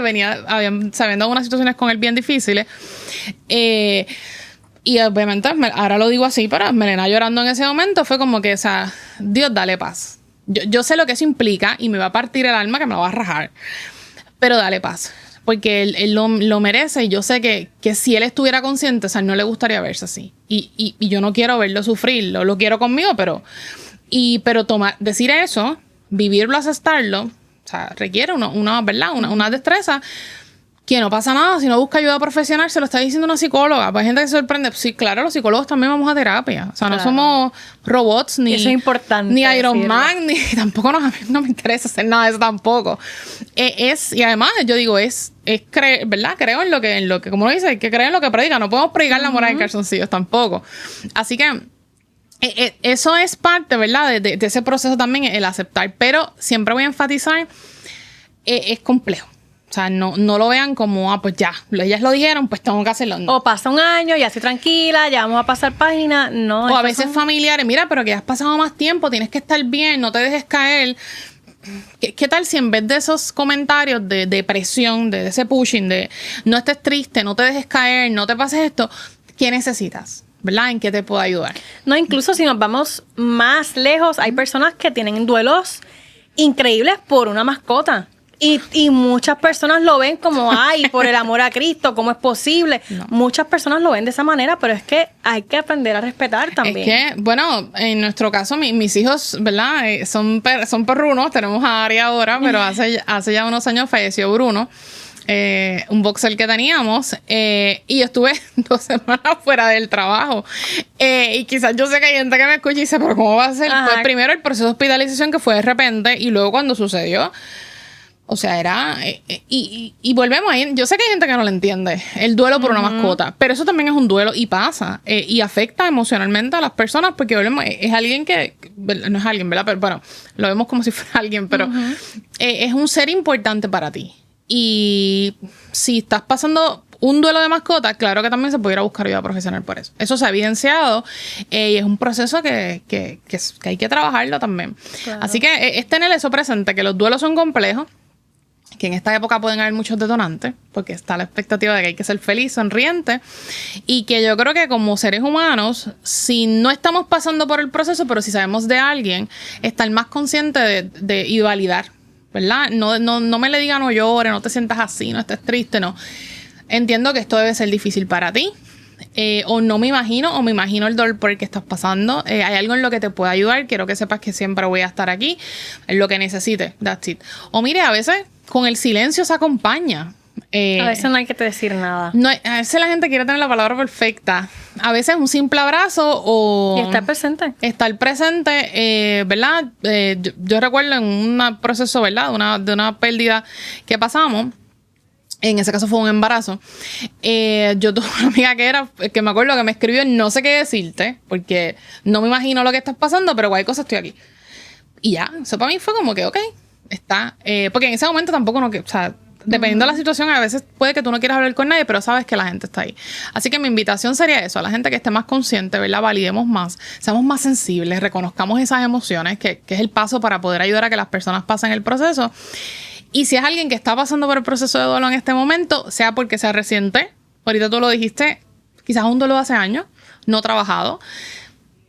sabiendo algunas situaciones con él bien difíciles. Y obviamente, ahora lo digo así, pero Melena llorando en ese momento fue como que, o sea, Dios, dale paz. Yo sé lo que eso implica y me va a partir el alma que me lo va a rajar. Pero dale paz. Porque él lo merece y yo sé que si él estuviera consciente, o sea, no le gustaría verse así. Y yo no quiero verlo sufrir, lo quiero conmigo, pero decir eso, vivirlo, aceptarlo, o sea, requiere ¿verdad? Una destreza que no pasa nada. Si no busca ayuda profesional, se lo está diciendo una psicóloga. Pues hay gente que se sorprende. Sí, claro, los psicólogos también vamos a terapia. O sea, no somos robots, ni... Eso es importante. Ni Iron Man, ni tampoco a mí no me interesa hacer nada de eso tampoco. Y además, yo digo, es creer, ¿verdad? Creo en lo que, como uno dice, hay que creer en lo que predica. No podemos predicar la moral en calzoncillos tampoco. Así que eso es parte, ¿verdad? De ese proceso también, el aceptar. Pero siempre voy a enfatizar, es complejo. O sea, no lo vean como, pues ya, ellas lo dijeron, pues tengo que hacerlo. No. O pasa un año, ya estoy tranquila, ya vamos a pasar página. No. O a veces familiares, mira, pero que has pasado más tiempo, tienes que estar bien, no te dejes caer. ¿Qué tal si en vez de esos comentarios de depresión, de ese pushing, de no estés triste, no te dejes caer, no te pases esto, ¿qué necesitas? ¿Verdad? ¿En qué te puedo ayudar? No, incluso si nos vamos más lejos, hay personas que tienen duelos increíbles por una mascota. Y muchas personas lo ven como, ay, por el amor a Cristo, ¿cómo es posible? No. Muchas personas lo ven de esa manera, pero es que hay que aprender a respetar también. Es que, bueno, en nuestro caso, mis hijos, ¿verdad? Son perrunos, tenemos a Ari ahora, pero hace ya unos años falleció Bruno, un boxer que teníamos, y yo estuve 2 semanas fuera del trabajo. Y quizás yo sé que hay gente que me escucha y dice, pero ¿cómo va a ser? Pues primero el proceso de hospitalización que fue de repente, y luego cuando sucedió, O sea, era... y volvemos ahí. Yo sé que hay gente que no lo entiende, el duelo por una mascota, pero eso también es un duelo y pasa. Y afecta emocionalmente a las personas porque volvemos, es alguien que... No es alguien, ¿verdad? Pero bueno, lo vemos como si fuera alguien, pero es un ser importante para ti. Y si estás pasando un duelo de mascota, claro que también se pudiera buscar ayuda profesional por eso. Eso se ha evidenciado y es un proceso que hay que trabajarlo también. Claro. Así que es tener eso presente, que los duelos son complejos, que en esta época pueden haber muchos detonantes, porque está la expectativa de que hay que ser feliz, sonriente, y que yo creo que como seres humanos, si no estamos pasando por el proceso, pero si sabemos de alguien, estar más consciente y validar, ¿verdad? No me le digan no llores, no te sientas así, no estés triste, no. Entiendo que esto debe ser difícil para ti, o no me imagino, o me imagino el dolor por el que estás pasando. Hay algo en lo que te pueda ayudar, quiero que sepas que siempre voy a estar aquí, en lo que necesites, that's it. O mire, a veces con el silencio se acompaña. A veces no hay que te decir nada. A veces la gente quiere tener la palabra perfecta. A veces un simple abrazo o... Y estar presente. Estar presente, ¿verdad? Yo recuerdo en un proceso, ¿verdad? De una pérdida que pasamos. En ese caso fue un embarazo. Yo tuve una amiga que me acuerdo que me escribió, no sé qué decirte, porque no me imagino lo que estás pasando, pero cualquier cosa estoy aquí. Y ya, eso para mí fue como que, ok, está. Porque en ese momento tampoco o sea, dependiendo de la situación, a veces puede que tú no quieras hablar con nadie, pero sabes que la gente está ahí. Así que mi invitación sería eso, a la gente que esté más consciente, ¿verdad? Validemos más, seamos más sensibles, reconozcamos esas emociones, que es el paso para poder ayudar a que las personas pasen el proceso. Y si es alguien que está pasando por el proceso de duelo en este momento, sea porque sea reciente, ahorita tú lo dijiste, quizás un duelo de hace años, no trabajado,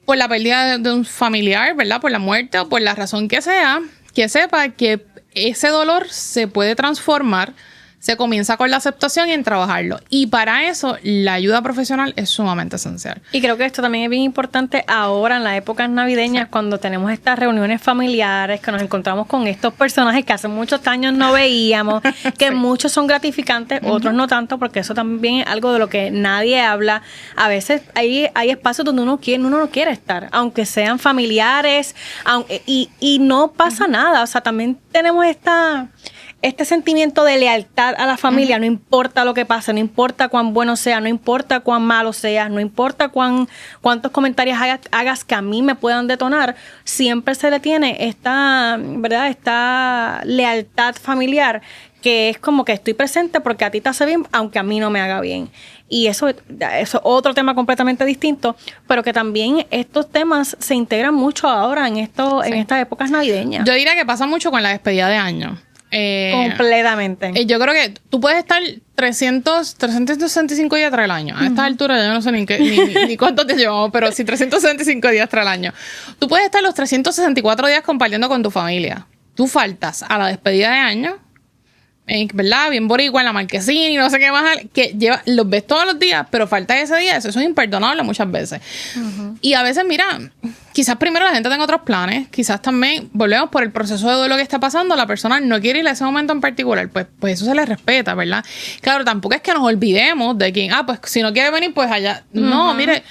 por la pérdida de un familiar, ¿verdad? Por la muerte o por la razón que sea, que sepa que ese dolor se puede transformar, se comienza con la aceptación y en trabajarlo. Y para eso, la ayuda profesional es sumamente esencial. Y creo que esto también es bien importante ahora en las épocas navideñas, sí, cuando tenemos estas reuniones familiares, que nos encontramos con estos personajes que hace muchos años no veíamos, que sí, muchos son gratificantes, otros no tanto, porque eso también es algo de lo que nadie habla. A veces hay espacios donde uno no quiere estar, aunque sean familiares, y no pasa nada. O sea, también tenemos este sentimiento de lealtad a la familia, no importa lo que pase, no importa cuán bueno sea, no importa cuán malo sea, no importa cuántos comentarios hagas que a mí me puedan detonar, siempre se le tiene esta lealtad familiar, que es como que estoy presente porque a ti te hace bien, aunque a mí no me haga bien. Y eso es otro tema completamente distinto, pero que también estos temas se integran mucho ahora en estas épocas navideñas. Yo diría que pasa mucho con la despedida de año. Completamente. Yo creo que tú puedes estar 365 días tras el año. A esta altura yo no sé ni cuántos te llevamos, pero sí 365 días tras el año. Tú puedes estar los 364 días compartiendo con tu familia. Tú faltas a la despedida de año, ¿verdad? Bien boricua en la marquesina y no sé qué más, que los ves todos los días, pero falta ese día. Eso es imperdonable muchas veces. Y a veces, mira, quizás primero la gente tenga otros planes, quizás también volvemos por el proceso de duelo que está pasando, la persona no quiere ir a ese momento en particular, pues eso se le respeta, ¿verdad? Claro, tampoco es que nos olvidemos de que, pues si no quiere venir, pues allá. No, mire,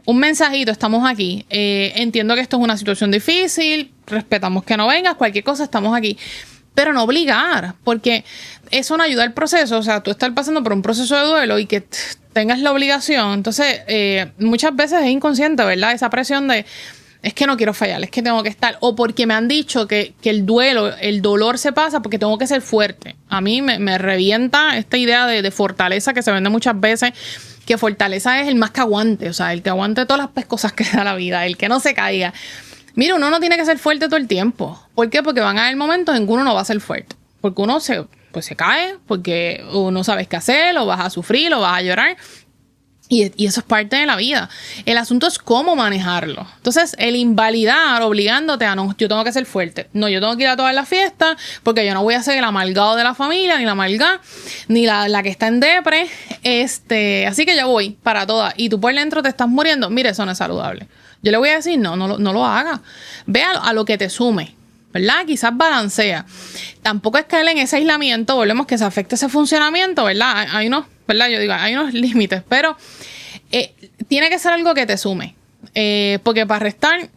un mensajito, estamos aquí. Entiendo que esto es una situación difícil, respetamos que no vengas, cualquier cosa, estamos aquí. Pero no obligar, porque eso no ayuda al proceso. O sea, tú estás pasando por un proceso de duelo y que tengas la obligación. Entonces, muchas veces es inconsciente, ¿verdad? Esa presión de, es que no quiero fallar, es que tengo que estar. O porque me han dicho que el dolor se pasa porque tengo que ser fuerte. A mí me revienta esta idea de fortaleza que se vende muchas veces, que fortaleza es el más que aguante. O sea, el que aguante todas las cosas que da la vida, el que no se caiga. Mira, uno no tiene que ser fuerte todo el tiempo. ¿Por qué? Porque van a haber momentos en que uno no va a ser fuerte. Porque uno se cae, porque no sabes qué hacer, o vas a sufrir, o vas a llorar. Y eso es parte de la vida. El asunto es cómo manejarlo. Entonces, el invalidar, obligándote a no, yo tengo que ser fuerte. No, yo tengo que ir a todas las fiestas, porque yo no voy a ser el amargado de la familia, ni la amargada, ni la que está en depre. Así que yo voy para todas. Y tú por dentro te estás muriendo. Mire, eso no es saludable. Yo le voy a decir, no lo haga. Ve a lo que te sume, ¿verdad? Quizás balancea. Tampoco es que él en ese aislamiento, volvemos que se afecte ese funcionamiento, ¿verdad? Hay unos, ¿verdad? Yo digo, hay unos límites, pero tiene que ser algo que te sume. Porque para restar,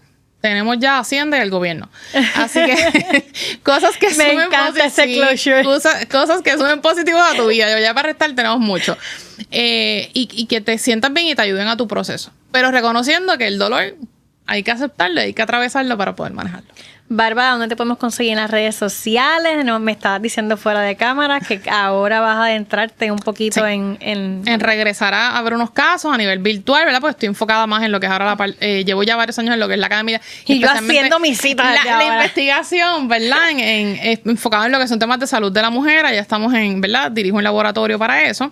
tenemos ya Hacienda y el gobierno. Así que cosas que me encanta ese closure. Cosas que sumen positivos a tu vida. Ya para restar tenemos mucho. Y que te sientas bien y te ayuden a tu proceso. Pero reconociendo que el dolor hay que aceptarlo, hay que atravesarlo para poder manejarlo. Bárbara, ¿dónde te podemos conseguir en las redes sociales? No, me estabas diciendo fuera de cámara que ahora vas a adentrarte un poquito en regresar a ver unos casos a nivel virtual, ¿verdad? Porque estoy enfocada más en lo que es ahora llevo ya varios años en lo que es la academia. Y yo haciendo mis citas. La investigación, ¿verdad? Enfocada en lo que son temas de salud de la mujer. Ya estamos ¿verdad? Dirijo un laboratorio para eso.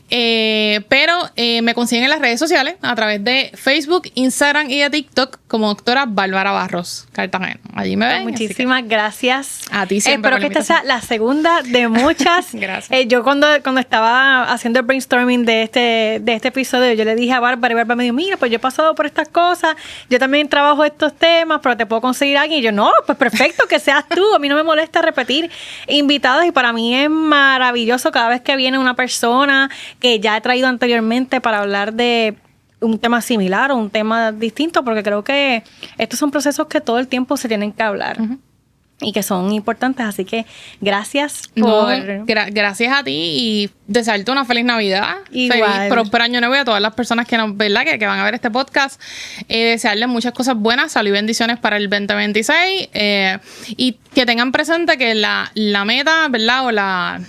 Pero me consiguen en las redes sociales a través de Facebook, Instagram y de TikTok como doctora Bárbara Barros Cartagena. Allí me ven. Muchísimas gracias. A ti siempre. Espero que esta sea la segunda de muchas. Gracias. Yo cuando estaba haciendo el brainstorming de este episodio, yo le dije a Bárbara y Bárbara me dijo, mira, pues yo he pasado por estas cosas, yo también trabajo estos temas, pero te puedo conseguir a alguien. Y yo, no, pues perfecto, que seas tú. A mí no me molesta repetir invitados y para mí es maravilloso cada vez que viene una persona que ya he traído anteriormente para hablar de un tema similar o un tema distinto, porque creo que estos son procesos que todo el tiempo se tienen que hablar. Uh-huh. Y que son importantes, así que gracias por... gracias a ti y desearte una feliz Navidad. Igual. Feliz, próspero año nuevo y a todas las personas que nos, ¿verdad? Que van a ver este podcast. Desearles muchas cosas buenas, salud y bendiciones para el 2026 y que tengan presente que la meta, ¿verdad? O la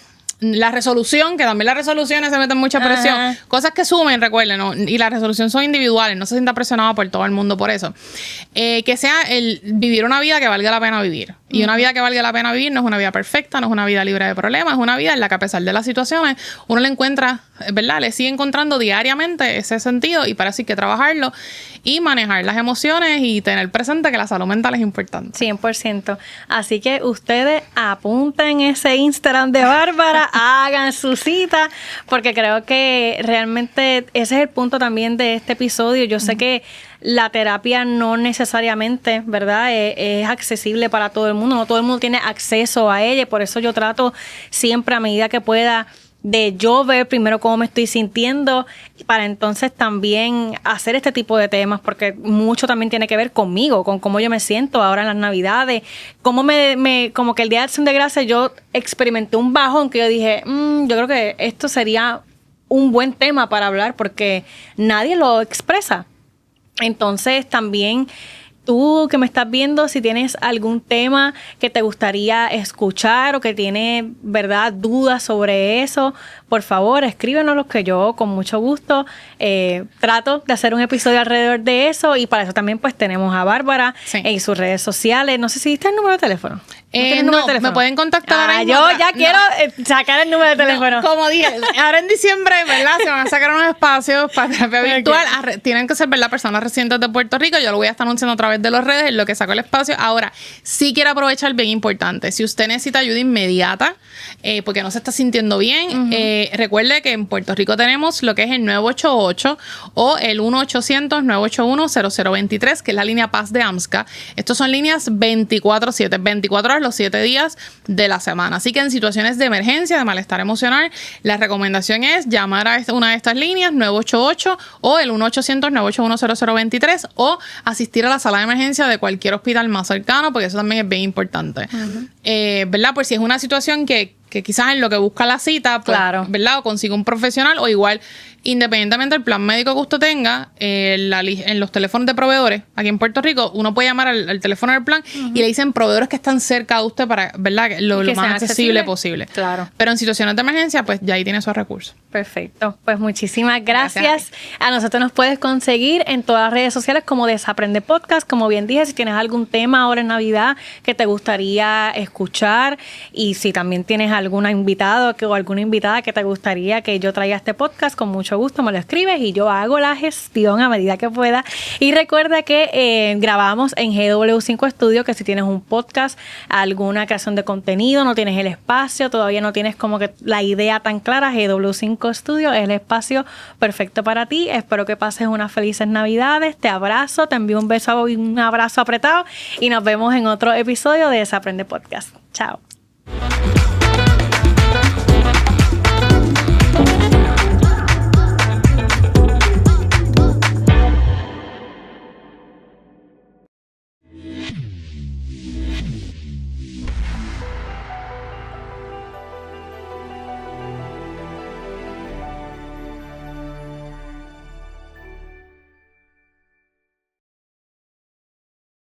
resolución, que también las resoluciones se meten mucha presión. Ajá. Cosas que sumen, recuerden, ¿no? Y las resoluciones son individuales, no se sienta presionado por todo el mundo por eso. Que sea el vivir una vida que valga la pena vivir. Y una vida que valga la pena vivir no es una vida perfecta, no es una vida libre de problemas, es una vida en la que a pesar de las situaciones uno le encuentra, ¿verdad? Le sigue encontrando diariamente ese sentido y para eso hay que trabajarlo y manejar las emociones y tener presente que la salud mental es importante. 100%. Así que ustedes apunten ese Instagram de Bárbara, hagan su cita, porque creo que realmente ese es el punto también de este episodio. Yo sé que la terapia no necesariamente, ¿verdad? Es accesible para todo el mundo. No todo el mundo tiene acceso a ella. Por eso yo trato siempre a medida que pueda de yo ver primero cómo me estoy sintiendo para entonces también hacer este tipo de temas, porque mucho también tiene que ver conmigo, con cómo yo me siento ahora en las Navidades, cómo como que el Día de Acción de Gracias yo experimenté un bajón que yo dije, yo creo que esto sería un buen tema para hablar porque nadie lo expresa. Entonces también tú que me estás viendo, si tienes algún tema que te gustaría escuchar o que tienes, ¿verdad?, dudas sobre eso, por favor, escríbenos los que yo con mucho gusto trato de hacer un episodio alrededor de eso y para eso también pues tenemos a Bárbara en sus redes sociales. No sé si diste el número de teléfono. No, me pueden contactar. Yo ya quiero sacar el número de teléfono. Como dije, ahora en diciembre, ¿verdad? Se van a sacar unos espacios para terapia virtual. Tienen que ser, ¿verdad?, personas residentes de Puerto Rico. Yo lo voy a estar anunciando a través de las redes, en lo que saco el espacio. Ahora, sí quiero aprovechar, bien importante, si usted necesita ayuda inmediata, porque no se está sintiendo bien, recuerde que en Puerto Rico tenemos lo que es el 988 o el 1-800-981-0023, que es la línea Paz de AMSCA. Estos son líneas 24/7, 24 horas los 7 días de la semana. Así que en situaciones de emergencia, de malestar emocional, la recomendación es llamar a una de estas líneas, 988 o el 1-800-981-0023 o asistir a la sala de emergencia de cualquier hospital más cercano, porque eso también es bien importante. ¿Verdad? Pues si es una situación que quizás en lo que busca la cita, pues, claro, ¿verdad? O consigue un profesional o igual, independientemente del plan médico que usted tenga, en los teléfonos de proveedores, aquí en Puerto Rico, uno puede llamar al teléfono del plan y le dicen proveedores que están cerca de usted para, ¿verdad?, lo más accesible posible. Claro. Pero en situaciones de emergencia, pues ya ahí tiene esos recursos. Perfecto. Pues muchísimas gracias. A nosotros nos puedes conseguir en todas las redes sociales como Desaprende Podcast. Como bien dije, si tienes algún tema ahora en Navidad que te gustaría escuchar y si también tienes algún invitado o alguna invitada que te gustaría que yo traiga este podcast, con mucho gusto me lo escribes y yo hago la gestión a medida que pueda. Y recuerda que grabamos en GW5 Studio, que si tienes un podcast, alguna creación de contenido, no tienes el espacio, todavía no tienes como que la idea tan clara, GW5 Studio es el espacio perfecto para ti. Espero que pases unas felices Navidades. Te abrazo, te envío un beso y un abrazo apretado y nos vemos en otro episodio de Desaprende Podcast. Chao.